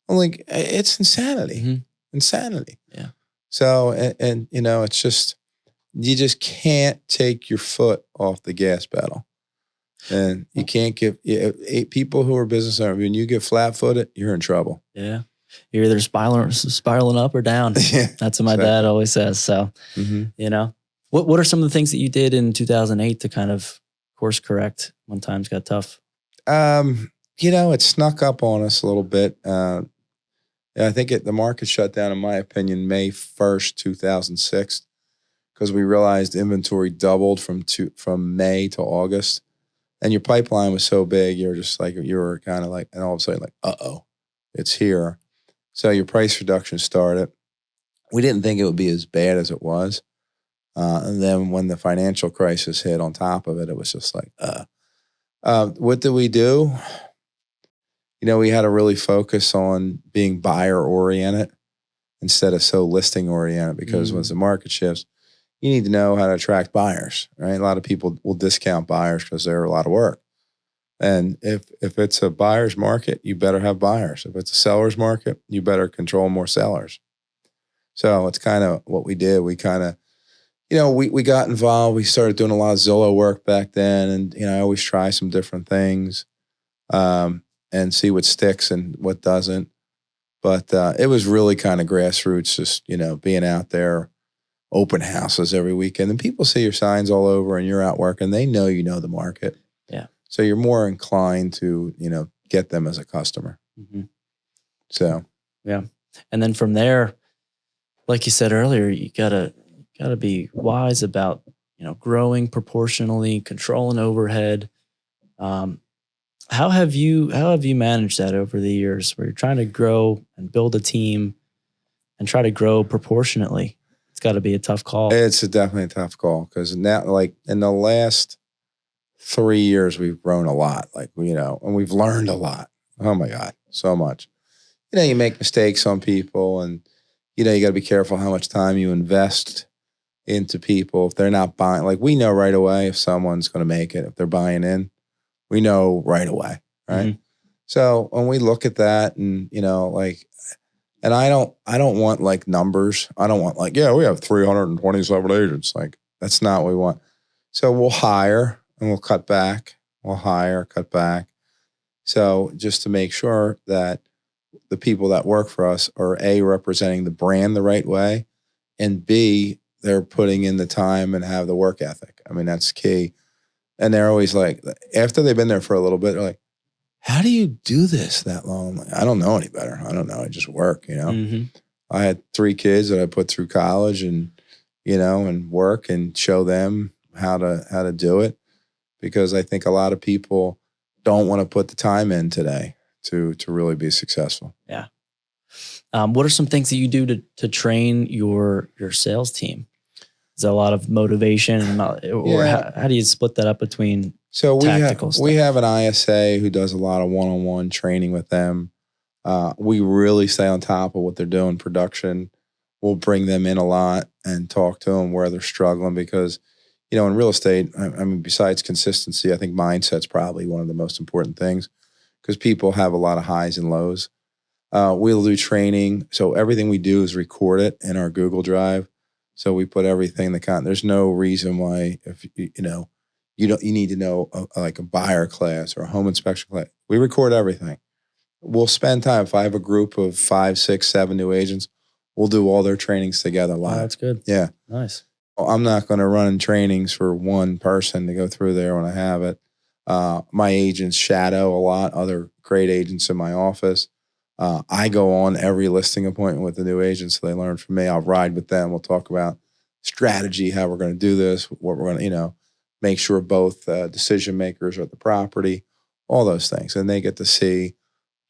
I'm like, it's insanity. Mm-hmm. Insanity. Yeah. So, and it's just, you just can't take your foot off the gas pedal. And you can't give people who are business owners, when you get flat footed, you're in trouble. Yeah. You're either spiraling up or down. Yeah, That's what my dad always says. So, you know, what are some of the things that you did in 2008 to kind of course correct when times got tough? You know, it snuck up on us a little bit. I think the market shut down, in my opinion, May 1st, 2006, because we realized inventory doubled from May to August. And your pipeline was so big, you were kind of like, and all of a sudden, like, uh-oh, it's here. So your price reduction started. We didn't think it would be as bad as it was. And then when the financial crisis hit on top of it, it was just like, what did we do? You know, we had to really focus on being buyer-oriented instead of so listing-oriented, because once the market shifts, you need to know how to attract buyers, right? A lot of people will discount buyers because they're a lot of work. And if it's a buyer's market, you better have buyers. If it's a seller's market, you better control more sellers. So it's kind of what we did. We kind of, you know, we got involved. We started doing a lot of Zillow work back then. And, you know, I always try some different things and see what sticks and what doesn't. But it was really kind of grassroots, just, you know, being out there, open houses every weekend. And people see your signs all over and you're out working. They know you know the market. Yeah. So you're more inclined to, you know, get them as a customer. So. Yeah. And then from there, like you said earlier, you gotta be wise about, you know, growing proportionally, controlling overhead. How have you managed that over the years, where you're trying to grow and build a team and try to grow proportionately? It's got to be a tough call. It's definitely a tough call, because now, like, in the last 3 years, we've grown a lot, like, you know, and we've learned a lot. Oh my God, so much. You know, you make mistakes on people, and, you know, you got to be careful how much time you invest into people. If they're not buying, like, we know right away if someone's going to make it. If they're buying in, we know right away, right? So when we look at that, and, you know, like, and I don't want like numbers. I don't want like, yeah, we have 327 agents. Like, that's not what we want. So we'll hire and we'll cut back. We'll hire, cut back. So just to make sure that the people that work for us are A, representing the brand the right way, and B, they're putting in the time and have the work ethic. I mean, that's key. And they're always like, after they've been there for a little bit, they're like, how do you do this that long? I'm like, I don't know any better. I don't know. I just work, you know. I had 3 kids that I put through college, and, you know, and work and show them how to do it, because I think a lot of people don't want to put the time in today to really be successful. Yeah. What are some things that you do to train your sales team? Is there a lot of motivation, or how do you split that up between? So tactical stuff? We have an ISA who does a lot of one-on-one training with them. We really stay on top of what they're doing. Production, we'll bring them in a lot and talk to them where they're struggling, because, you know, in real estate, I mean, besides consistency, I think mindset's probably one of the most important things, because people have a lot of highs and lows. We'll do training. So everything we do is record it in our Google Drive. So we put everything in the content. There's no reason why, if you know, you need to know like a buyer class or a home inspection class. We record everything. We'll spend time. If I have a group of 5, 6, 7 new agents, we'll do all their trainings together live. Oh, that's good. Yeah. Nice. I'm not going to run trainings for one person to go through there when I have it. My agents shadow a lot, other great agents in my office. I go on every listing appointment with the new agents, so they learn from me. I'll ride with them. We'll talk about strategy, how we're going to do this, what we're going to, you know, make sure both decision makers are at the property, all those things. And they get to see.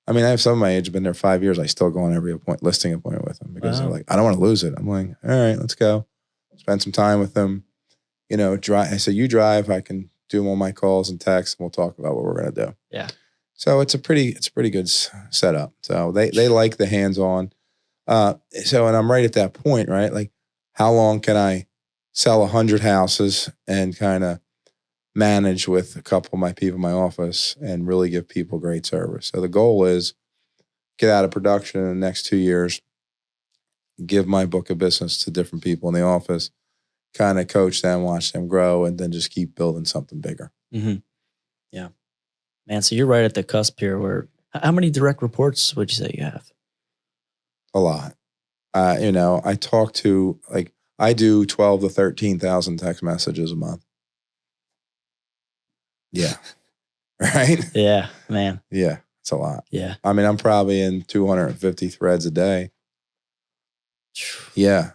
I mean, I have some of my agents been there 5 years. I still go on every listing appointment with them, because they're like, I don't want to lose it. I'm like, all right, let's go. Spend some time with them. You know, drive. I say, you drive. I can do all my calls and texts, and we'll talk about what we're going to do. Yeah. So it's a pretty good setup. So they like the hands-on. So, and I'm right at that point, right? Like, how long can I sell 100 houses and kind of manage with a couple of my people in my office and really give people great service? So the goal is get out of production in the next 2 years, give my book of business to different people in the office, kind of coach them, watch them grow, and then just keep building something bigger. Mm-hmm. Yeah, man. So you're right at the cusp here. Where how many direct reports would you say you have? A lot. I talk to I do 12 to 13,000 text messages a month. Yeah. Right? Yeah, man. Yeah, it's a lot. Yeah. I mean, I'm probably in 250 threads a day. Yeah.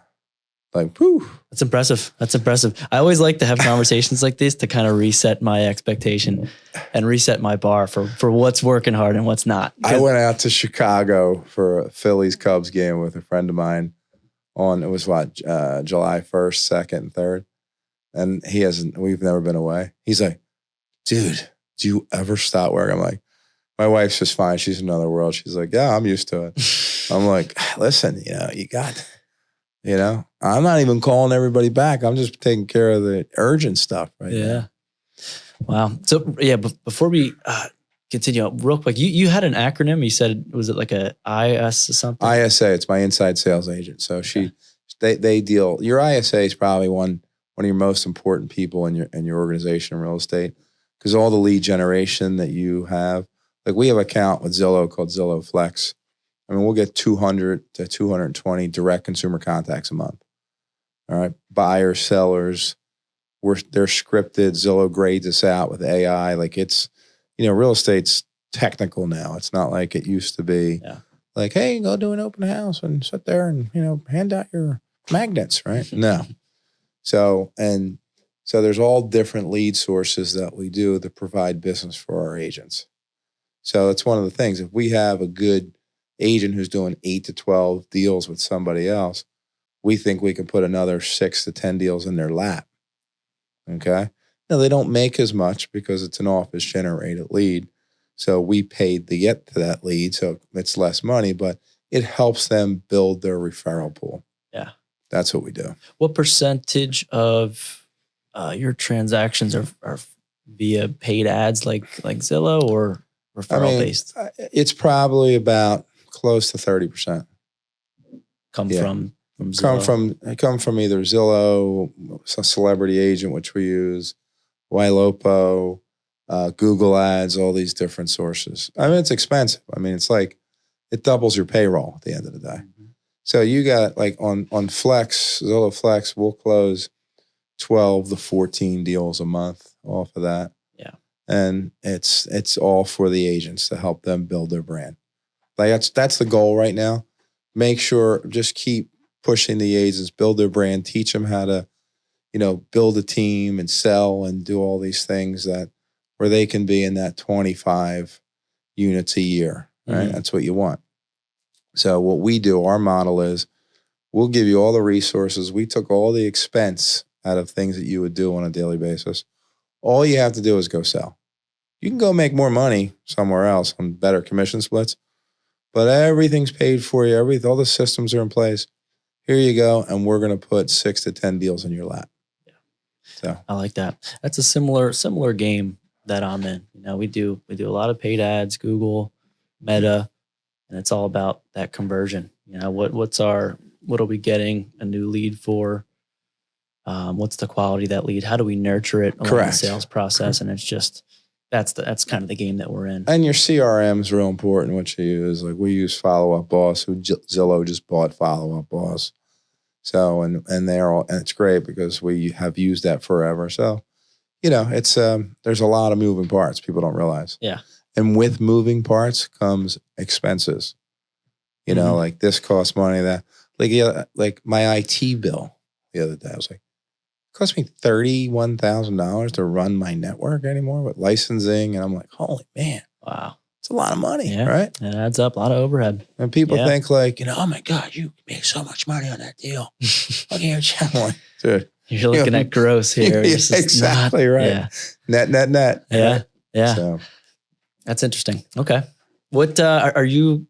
Like, whew. That's impressive. That's impressive. I always like to have conversations like this to kind of reset my expectation and reset my bar for what's working hard and what's not. I went out to Chicago for a Phillies Cubs game with a friend of mine July 1st, 2nd, and 3rd. And we've never been away. He's like, dude, do you ever stop work? I'm like, my wife's just fine. She's in another world. She's like, yeah, I'm used to it. I'm like, listen, I'm not even calling everybody back. I'm just taking care of the urgent stuff right now. Wow. So yeah, before we continue, real quick, you had an acronym. You said, was it like a IS or something? ISA, it's my inside sales agent. So they deal, your ISA is probably one of your most important people in your organization in real estate, because all the lead generation that you have, like we have an account with Zillow called Zillow Flex. I mean, we'll get 200 to 220 direct consumer contacts a month. All right. Buyers, sellers, they're scripted. Zillow grades us out with AI. Like it's, real estate's technical now. It's not like it used to be. Yeah. Like, hey, go do an open house and sit there and, hand out your magnets, right? No. So there's all different lead sources that we do to provide business for our agents. So that's one of the things. If we have a good agent who's doing 8 to 12 deals with somebody else, we think we can put another 6 to 10 deals in their lap. Okay. Now they don't make as much because it's an office generated lead. So we paid to get to that lead. So it's less money, but it helps them build their referral pool. Yeah. That's what we do. What percentage of your transactions are via paid ads like Zillow or referral based? It's probably about close to 30%. Come from Zillow? Come from either Zillow, a celebrity agent, which we use, Ylopo, Google Ads, all these different sources. I mean, it's expensive. I mean, it's like it doubles your payroll at the end of the day. Mm-hmm. So you got like on Flex, Zillow Flex, we'll close 12 to 14 deals a month off of that. Yeah. And it's all for the agents to help them build their brand. Like that's the goal right now. Make sure, just keep pushing the agents, build their brand, teach them how to, build a team and sell and do all these things where they can be in that 25 units a year, right? Mm-hmm. That's what you want. So what we do, our model is we'll give you all the resources. We took all the expense out of things that you would do on a daily basis. All you have to do is go sell. You can go make more money somewhere else on better commission splits, but everything's paid for you. All the systems are in place. Here you go. And we're going to put 6 to 10 deals in your lap. Yeah. So I like that. That's a similar game that I'm in. We do a lot of paid ads, Google, Meta, and it's all about that conversion. What are we getting a new lead for? What's the quality of that lead? How do we nurture it along the sales process? And it's just, that's kind of the game that we're in. And your CRM is real important, what you use. Like we use Follow Up Boss, who Zillow just bought Follow Up Boss. So, and it's great because we have used that forever. So, it's, there's a lot of moving parts people don't realize. Yeah. And with moving parts comes expenses. Mm-hmm. Like this costs money, that like my IT bill the other day, I was like, it cost me $31,000 to run my network anymore with licensing. And I'm like, holy man. Wow. It's a lot of money, right? It adds up, a lot of overhead. And people think like, oh my God, you make so much money on that deal. Look at your channel. Dude. You're looking at gross here. Yeah, exactly right. Yeah. Net. Yeah. Right? Yeah. So. That's interesting. Okay. What are you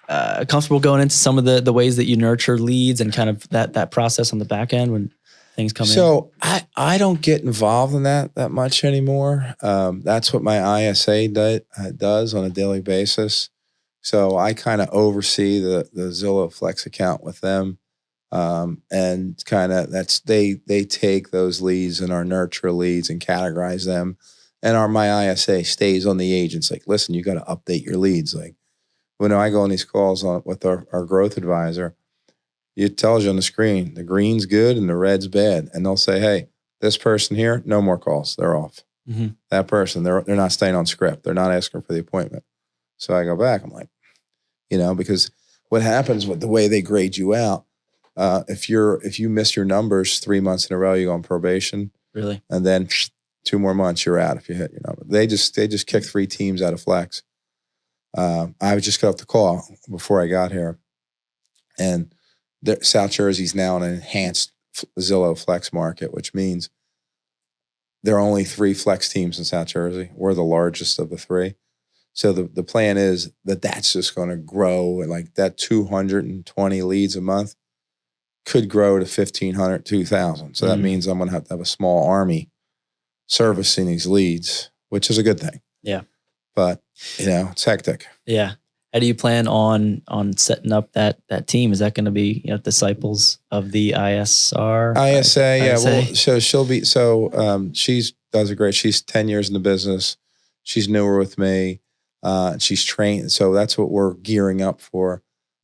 comfortable going into some of the ways that you nurture leads and kind of that process on the back end when things come in? So I don't get involved in that much anymore. That's what my ISA does on a daily basis. So I kind of oversee the Zillow Flex account with them. And kind of they take those leads and our nurture leads and categorize them. And my ISA stays on the agents. Like, listen, you got to update your leads. Like when I go on these calls with our growth advisor, it tells you on the screen, the green's good and the red's bad. And they'll say, hey, this person here, no more calls. They're off. Mm-hmm. That person, they're not staying on script. They're not asking for the appointment. So I go back. I'm like, because what happens with the way they grade you out, if you miss your numbers 3 months in a row, you go on probation. Really? And then 2 more months, you're out if you hit your number. They just kicked 3 teams out of Flex. I just got off the call before I got here, and South Jersey's now an enhanced Zillow Flex market, which means there are only 3 Flex teams in South Jersey. We're the largest of the 3. So the plan is that's just going to grow, and like that 220 leads a month could grow to 1,500, 2,000. So that means I'm going to have a small army servicing these leads, which is a good thing. Yeah. But, it's hectic. Yeah. How do you plan on setting up that team? Is that going to be, disciples of the ISR? ISA, yeah. ISA? Well, so she does a great, she's 10 years in the business. She's newer with me. She's trained. So that's what we're gearing up for,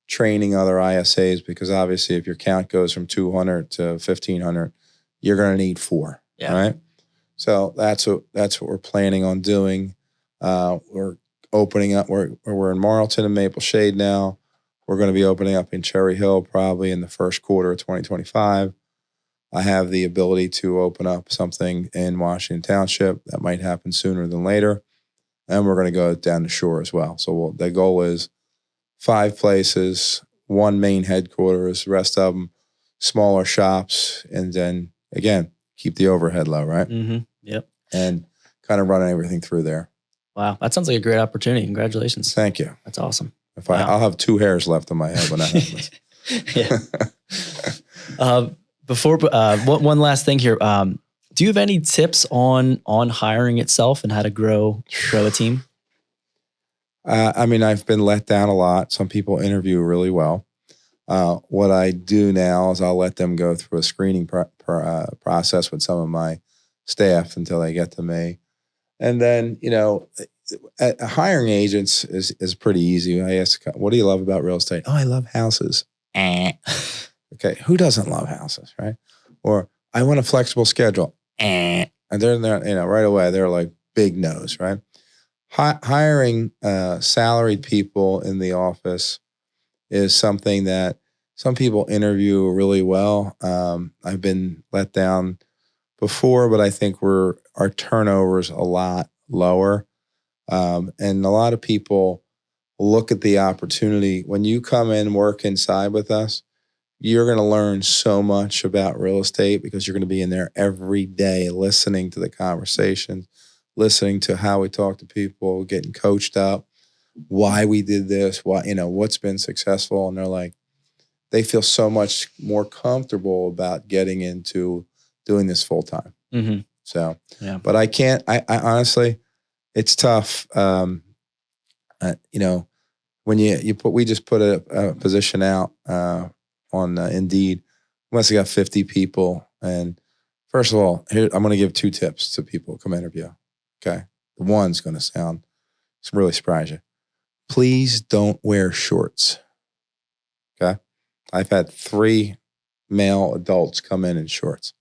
training other ISAs, because obviously if your count goes from 200 to 1,500, you're going to need 4. Yeah. Right. So that's what we're planning on doing. We're opening up. We're in Marlton and Maple Shade now. We're going to be opening up in Cherry Hill probably in the first quarter of 2025. I have the ability to open up something in Washington Township. That might happen sooner than later. And we're going to go down the shore as well. So the goal is 5 places, 1 main headquarters, the rest of them smaller shops, and then again keep the overhead low, right? Mm-hmm. Yep. And kind of running everything through there. Wow, that sounds like a great opportunity. Congratulations. Thank you. That's awesome. I'll have 2 hairs left on my head when that happens. Yeah. Before one last thing here. Do you have any tips on hiring itself and how to grow a team? I've been let down a lot. Some people interview really well. What I do now is I'll let them go through a screening process with some of my staff until they get to me. And then, hiring agents is pretty easy. I ask, what do you love about real estate? Oh, I love houses. Okay. Who doesn't love houses, right? Or I want a flexible schedule. And they're there, right away, they're like big no's, right? Hiring salaried people in the office is something that some people interview really well. I've been let down before, but I think our turnover is a lot lower. And a lot of people look at the opportunity. When you come in and work inside with us, you're going to learn so much about real estate because you're going to be in there every day listening to the conversations, listening to how we talk to people, getting coached up, why we did this, what's been successful. And they feel so much more comfortable about getting into doing this full time. Mm-hmm. So, yeah. But I can't, I honestly, it's tough. When we just put a position out on Indeed, we must have got 50 people. And first of all, here, I'm going to give 2 tips to people who come interview. Okay. The one's going to really surprise you. Please don't wear shorts. Okay. I've had 3 male adults come in shorts.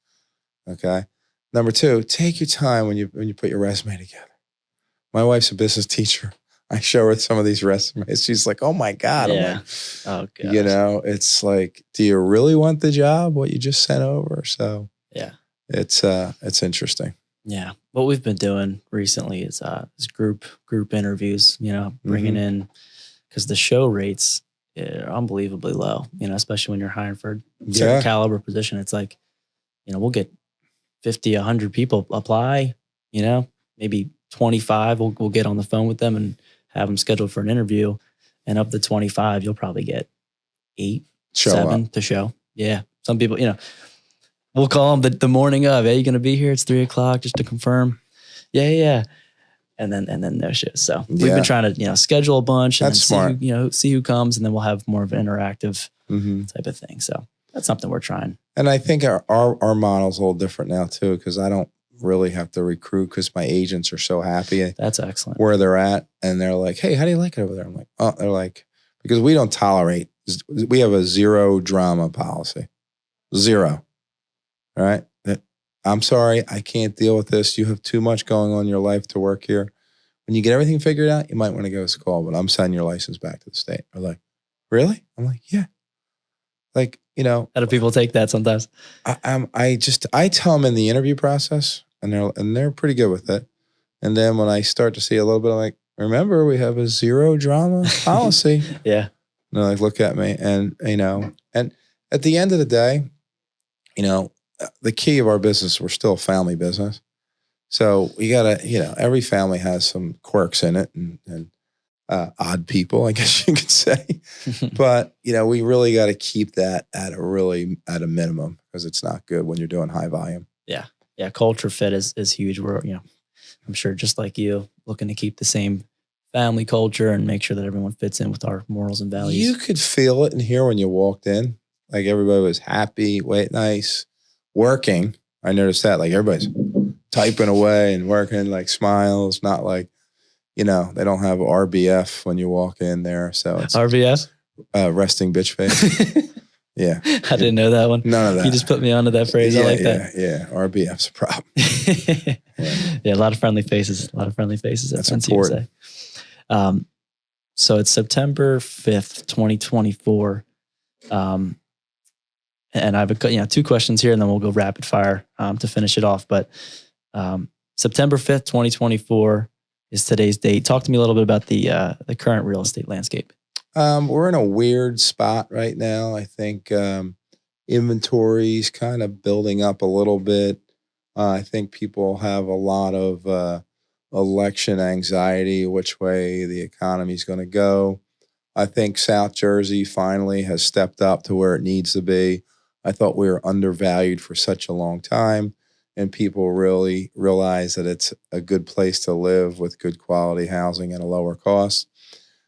Okay. Number 2, take your time when you put your resume together. My wife's a business teacher. I show her some of these resumes. She's like, oh my God. Yeah. I'm like, oh God. It's like, do you really want the job? What you just sent over? So yeah, it's interesting. Yeah. What we've been doing recently is group interviews, bringing in, because the show rates are unbelievably low, especially when you're hiring for a certain caliber position. It's like, we'll get 50, 100 people apply, maybe 25 we'll get on the phone with them and have them scheduled for an interview. And of the 25, you'll probably get 8, 7 to show. Yeah. Some people, we'll call them the morning of, hey, you going to be here? It's 3:00 just to confirm. Yeah. And then no shows. So we've been trying to, schedule a bunch and That's smart. See who comes, and then we'll have more of an interactive type of thing. So That's something we're trying. And I think our model's a little different now too, because I don't really have to recruit because my agents are so happy That's excellent. where they're at. And they're like, hey, how do you like it over there? I'm like, oh, they're like, because we don't tolerate, we have a zero drama policy. Zero. All right. I'm sorry, I can't deal with this. You have too much going on in your life to work here. When you get everything figured out, you might want to go to school, but I'm sending your license back to the state. They're like, really? I'm like, yeah. Like, you know, How do people take that sometimes? I tell them in the interview process, and they're pretty good with it. And then when I start to see a little bit, I'm like, remember, we have a zero drama policy. Yeah. And they're like, look at me. And, you know, and at the end of the day, you know, the key of our business, we're still a family business. So we gotta, you know, every family has some quirks in it and odd people, I guess you could say. But, you know, we really got to keep that at a minimum because it's not good when you're doing high volume. Yeah. Culture fit is huge. We're, you know, I'm sure just like you, looking to keep the same family culture and make sure that everyone fits in with our morals and values. You could feel it in here when you walked in. Like everybody was happy, nice, working. I noticed that. Like everybody's typing away and working, like smiles, not like, you know, they don't have RBF when you walk in there. So it's RBS? Resting bitch face. Yeah. I didn't know that one. None of that. You just put me onto that phrase. I like that. Yeah. RBF's a problem. Yeah, a lot of friendly faces. That's FNC important. USA. So it's September 5th, 2024. And I have two questions here, and then we'll go rapid fire to finish it off. But September 5th, 2024 is today's date. Talk to me a little bit about the current real estate landscape. We're in a weird spot right now. I think inventory's kind of building up a little bit. I think people have a lot of election anxiety, which way the economy's going to go. I think South Jersey finally has stepped up to where it needs to be. I thought we were undervalued for such a long time, and people really realize that it's a good place to live with good quality housing at a lower cost.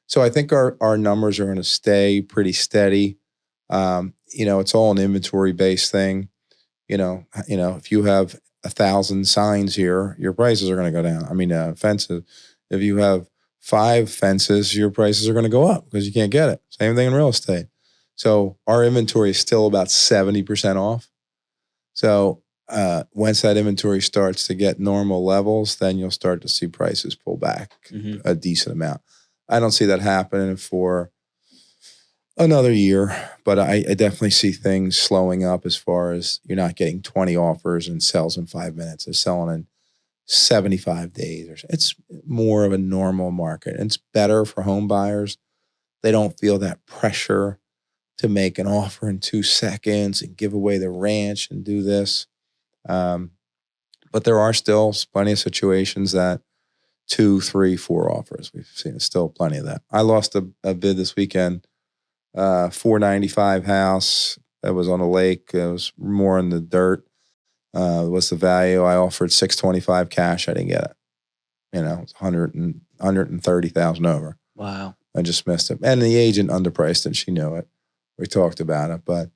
So I think our numbers are going to stay pretty steady. You know, it's all an inventory-based thing. You know, if you have 1,000 signs here, your prices are going to go down. I mean, fences. If you have 5 fences, your prices are going to go up because you can't get it. Same thing in real estate. So our inventory is still about 70% off. So once that inventory starts to get normal levels, then you'll start to see prices pull back a decent amount. I don't see that happening for another year, but I definitely see things slowing up as far as you're not getting 20 offers and sells in 5 minutes. They're selling in 75 days. It's more of a normal market. It's better for home buyers. They don't feel that pressure to make an offer in 2 seconds and give away the ranch and do this. But there are still plenty of situations that 2, 3, 4 offers. We've seen still plenty of that. I lost a bid this weekend, $495 house that was on a lake. It was more in the dirt. What's the value? I offered $625 cash. I didn't get it. You know, it's 130,000 over. Wow. I just missed it. And the agent underpriced it. She knew it. We talked about it, but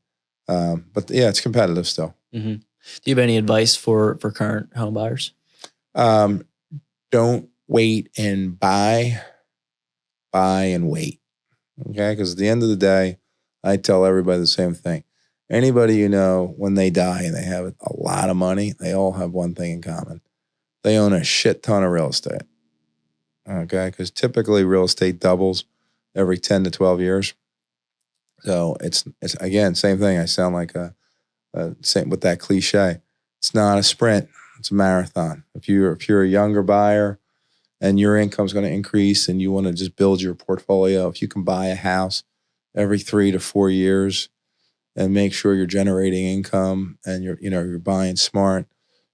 yeah, it's competitive still. Mm-hmm. Do you have any advice for current home buyers? Don't wait and buy and wait. Okay. Because at the end of the day, I tell everybody the same thing. Anybody you know, when they die and they have a lot of money, they all have one thing in common. They own a shit ton of real estate. Okay. Because typically real estate doubles every 10 to 12 years. So it's again, same thing. I sound like same with that cliche. It's not a sprint. It's a marathon. If you're a younger buyer and your income's going to increase and you want to just build your portfolio, if you can buy a house every 3 to 4 years and make sure you're generating income and you're buying smart,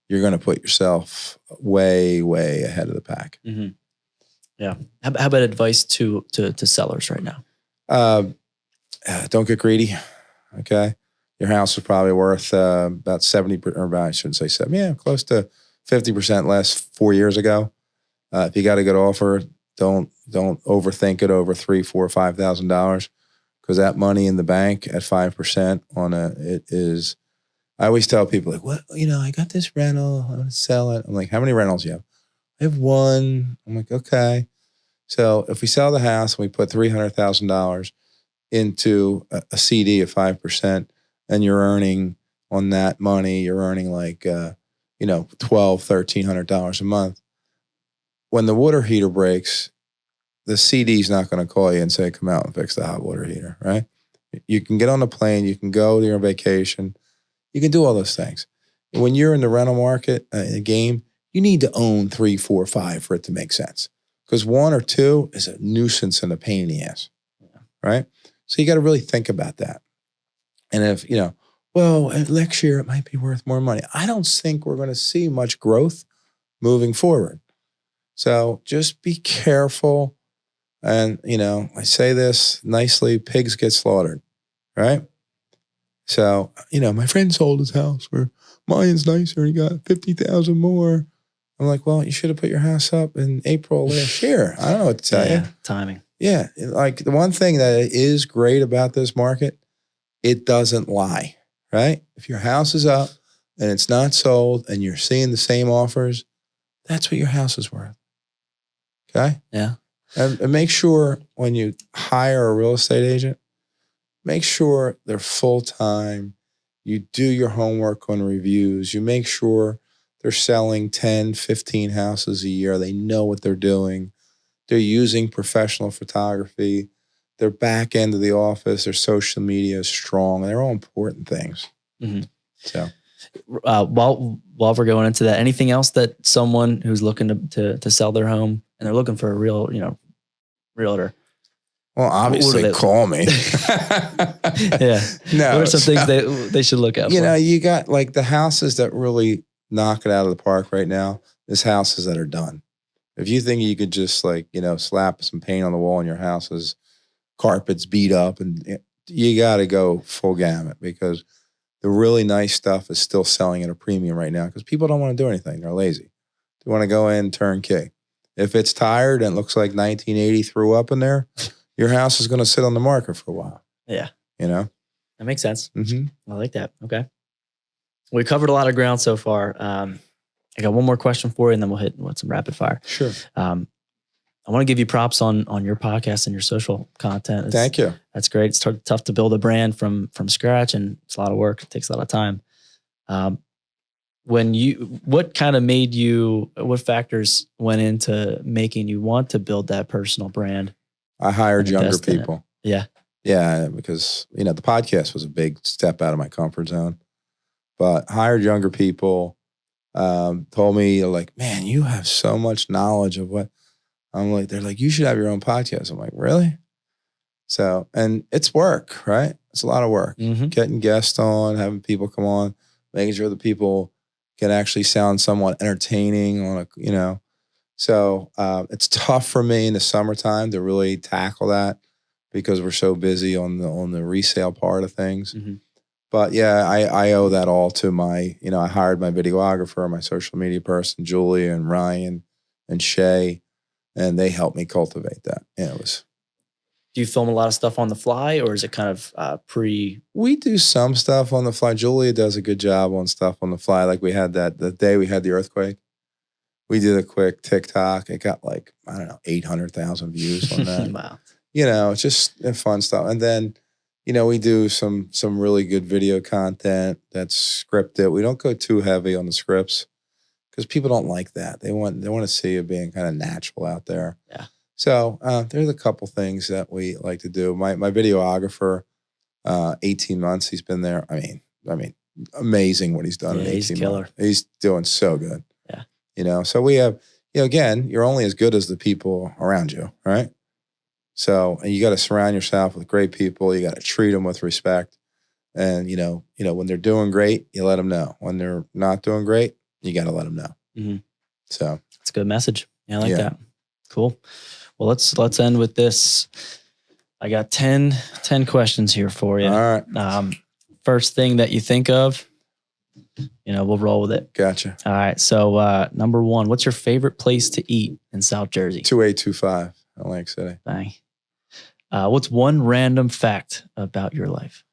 you're going to put yourself way, way ahead of the pack. Mm-hmm. Yeah. How about advice to sellers right now? Don't get greedy. Okay. Your house is probably worth about 70%, or I shouldn't say 70, yeah, close to 50% less 4 years ago. If you got a good offer, don't overthink it over $3,000, $4,000, $5,000, because that money in the bank at 5% it is. I always tell people like, what, I got this rental, I'm gonna sell it. I'm like, how many rentals you have? I have one. I'm like, okay. So if we sell the house and we put $300,000 into a CD of 5%, and you're earning on that money, you're earning like, $1,200-$1,300 a month. When the water heater breaks, the CD's not going to call you and say, come out and fix the hot water heater, right? You can get on a plane, you can go to your vacation, you can do all those things. When you're in the rental market, in a game, you need to own 3, 4, 5 for it to make sense. Because 1 or 2 is a nuisance and a pain in the ass, right? So you got to really think about that. And if, well, next year it might be worth more money. I don't think we're going to see much growth moving forward. So just be careful. And, I say this nicely, pigs get slaughtered, right? So, my friend sold his house where mine's nicer. He got 50,000 more. I'm like, well, you should have put your house up in April last year. I don't know what to tell you. Timing. Yeah. Like the one thing that is great about this market, it doesn't lie, right? If your house is up and it's not sold and you're seeing the same offers, that's what your house is worth. Okay? Yeah. And make sure when you hire a real estate agent, make sure they're full-time. You do your homework on reviews. You make sure they're selling 10, 15 houses a year. They know what they're doing. They're using professional photography. Their back end of the office, their social media is strong. They're all important things. Mm-hmm. So, while we're going into that, anything else that someone who's looking to sell their home and they're looking for a real, realtor? Well, obviously, call me. Yeah. No. What are some things they should look at? You got like the houses that really knock it out of the park right now. There's houses that are done. If you think you could just slap some paint on the wall in your houses, carpets beat up, and you got to go full gamut because the really nice stuff is still selling at a premium right now because people don't want to do anything. They're lazy. They want to go in turnkey. If it's tired and it looks like 1980 threw up in there, your house is going to sit on the market for a while. Yeah. That makes sense. Mm-hmm. I like that. Okay. We covered a lot of ground so far. I got one more question for you and then we'll hit with some rapid fire. Sure. I want to give you props on your podcast and your social content. Thank you. That's great. It's tough to build a brand from scratch and it's a lot of work. It takes a lot of time. What factors went into making you want to build that personal brand? I hired younger people. Yeah. Yeah, because, the podcast was a big step out of my comfort zone. But hired younger people, told me, like, man, you have so much knowledge of what. I'm like, they're like, you should have your own podcast. I'm like, really? So, and it's work, right? It's a lot of work. Mm-hmm. Getting guests on, having people come on, making sure the people can actually sound somewhat entertaining on a, So it's tough for me in the summertime to really tackle that because we're so busy on the resale part of things. Mm-hmm. But yeah, I owe that all to my, I hired my videographer, my social media person, Julia and Ryan and Shay, and they helped me cultivate that. Yeah, it was. Do you film a lot of stuff on the fly or is it kind of pre? We do some stuff on the fly. Julia does a good job on stuff on the fly. Like we had the day we had the earthquake. We did a quick TikTok. It got 800,000 views on that. Wow. It's just fun stuff. And then, we do some really good video content that's scripted. We don't go too heavy on the scripts because people don't like that. They want to see it being kind of natural out there. Yeah. So there's a couple things that we like to do. My videographer, 18 months he's been there. I mean, amazing what he's done in 18 he's killer. months. He's doing so good. Yeah. So we have, again, you're only as good as the people around you, right? So you got to surround yourself with great people. You got to treat them with respect. And, when they're doing great, you let them know. When they're not doing great, you got to let them know. Mm-hmm. So it's a good message. Yeah, I like that. Cool. Well, let's end with this. I got 10 questions here for you. All right. First thing that you think of, we'll roll with it. Gotcha. All right. So number one, what's your favorite place to eat in South Jersey? 2825, Atlantic City. Bang. What's one random fact about your life?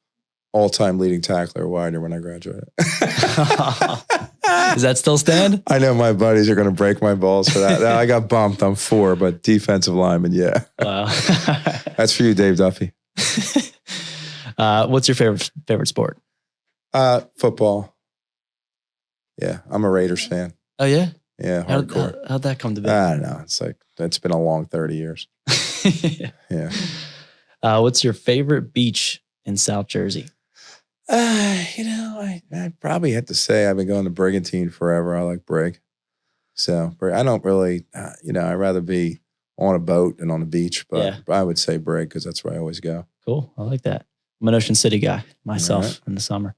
All-time leading tackler wider when I graduated. Does that still stand? I know my buddies are going to break my balls for that. I got bumped. I'm 4, but defensive lineman, yeah. Wow. That's for you, Dave Duffy. What's your favorite sport? Football. Yeah, I'm a Raiders fan. Oh yeah. Yeah, hardcore. How'd that come to be? I don't know. It's been a long 30 years. Yeah. What's your favorite beach in South Jersey? I probably have to say I've been going to Brigantine forever. I like Brig. So I don't really, I'd rather be on a boat than on the beach, but Yeah. I would say Brig because that's where I always go. Cool. I like that. I'm an Ocean City guy myself All right. in the summer.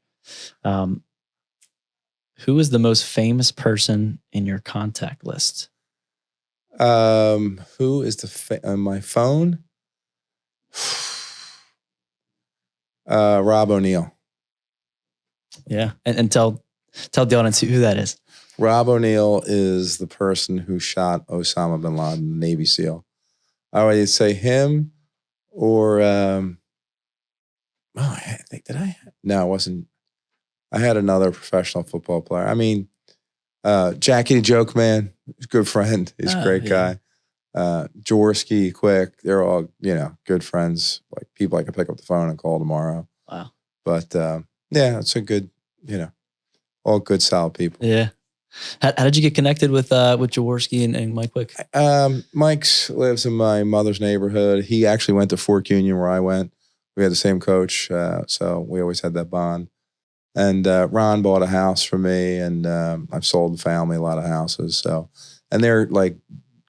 Who is the most famous person in your contact list? Who is on my phone? Rob O'Neill. Yeah. And tell the audience who that is. Rob O'Neill is the person who shot Osama bin Laden, the Navy SEAL. I would say him or, I think, did I? No, it wasn't. I had another professional football player. I mean, Jackie Joke Man, good friend. He's a great guy. Jaworski, Quick, they're all, good friends, like people I can pick up the phone and call tomorrow. Wow. But it's a good, all good, solid people. Yeah. How did you get connected with Jaworski and Mike Quick? Mike's lives in my mother's neighborhood. He actually went to Fork Union where I went. We had the same coach, so we always had that bond. And Ron bought a house for me, and I've sold the family a lot of houses. So, and they're like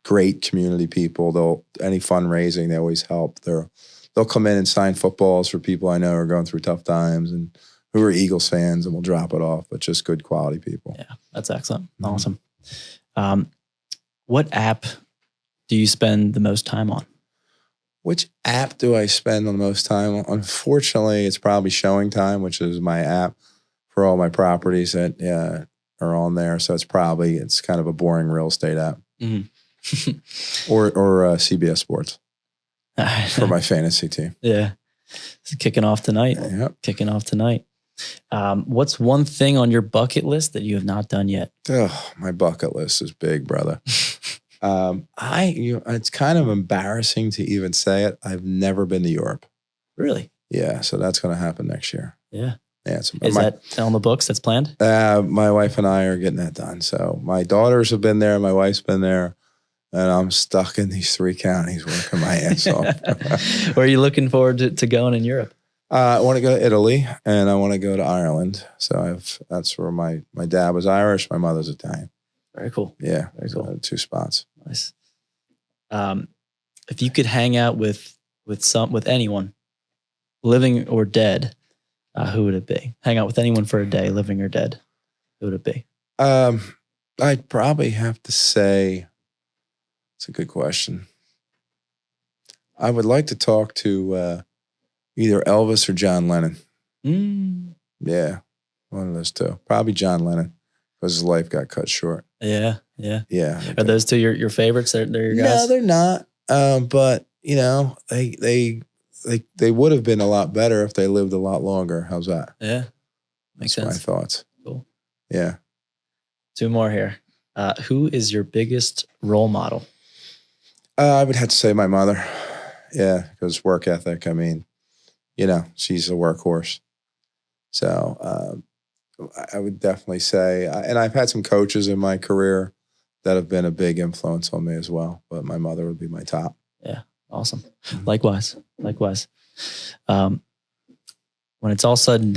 great community people. Any fundraising, they always help. They'll come in and sign footballs for people I know are going through tough times and who are Eagles fans, and we'll drop it off. But just good quality people. Yeah, that's excellent. Awesome. What app do you spend the most time on? Which app do I spend the most time on? Unfortunately, it's probably Showing Time, which is my app for all my properties that are on there. So it's kind of a boring real estate app. Mm-hmm. or CBS Sports for my fantasy team. Yeah. It's kicking off tonight. Yep. Kicking off tonight. What's one thing on your bucket list that you have not done yet? Oh, my bucket list is big, brother. It's kind of embarrassing to even say it. I've never been to Europe. Really? Yeah, so that's going to happen next year. Yeah. Yeah, Is that on the books? That's planned? My wife and I are getting that done. So my daughters have been there. My wife's been there. And I'm stuck in these 3 counties working my ass off. Where are you looking forward to going in Europe? I want to go to Italy and I want to go to Ireland. So that's where my dad was Irish. My mother's Italian. Very cool. Yeah. Very cool. 2 spots. Nice. If you could hang out with anyone, living or dead, who would it be? Hang out with anyone for a day, living or dead, who would it be? I'd probably have to say, it's a good question. I would like to talk to either Elvis or John Lennon. Yeah, one of those 2. Probably John Lennon because his life got cut short. Yeah. Yeah. Are those 2 your favorites? They're your guys? No, they're not. But they would have been a lot better if they lived a lot longer. How's that? Yeah. Makes That's sense. my thoughts. Cool. Yeah. 2 more here. Who is your biggest role model? I would have to say my mother. Yeah, because work ethic. I mean, she's a workhorse. So I would definitely say, and I've had some coaches in my career that have been a big influence on me as well. But my mother would be my top. Yeah, awesome. Likewise. When it's all said and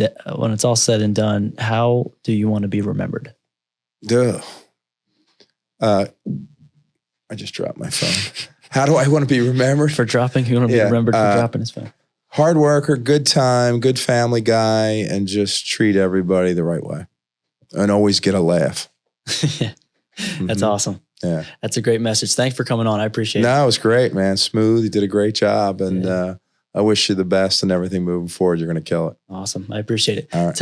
done, how do you want to be remembered? Duh. I just dropped my phone. How do I want to be remembered? For dropping? You want to be remembered for dropping his phone? Hard worker, good time, good family guy, and just treat everybody the right way. And always get a laugh. Yeah. That's awesome. Yeah. That's a great message. Thanks for coming on. I appreciate it. No, it was great, man. Smooth. You did a great job. And I wish you the best and everything moving forward. You're going to kill it. Awesome. I appreciate it. All right.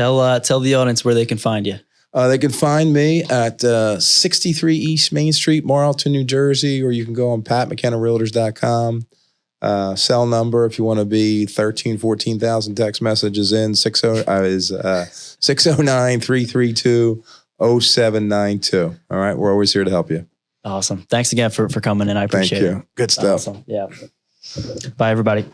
Tell the audience where they can find you. They can find me at 63 East Main Street, Marlton, New Jersey, or you can go on patmckennarealtors.com. Cell number, if you want to be 14,000 text messages in, 609-332-0792. All right. We're always here to help you. Awesome. Thanks again for coming in. I Thank appreciate you. it. Good stuff. Awesome. Yeah. Bye, everybody.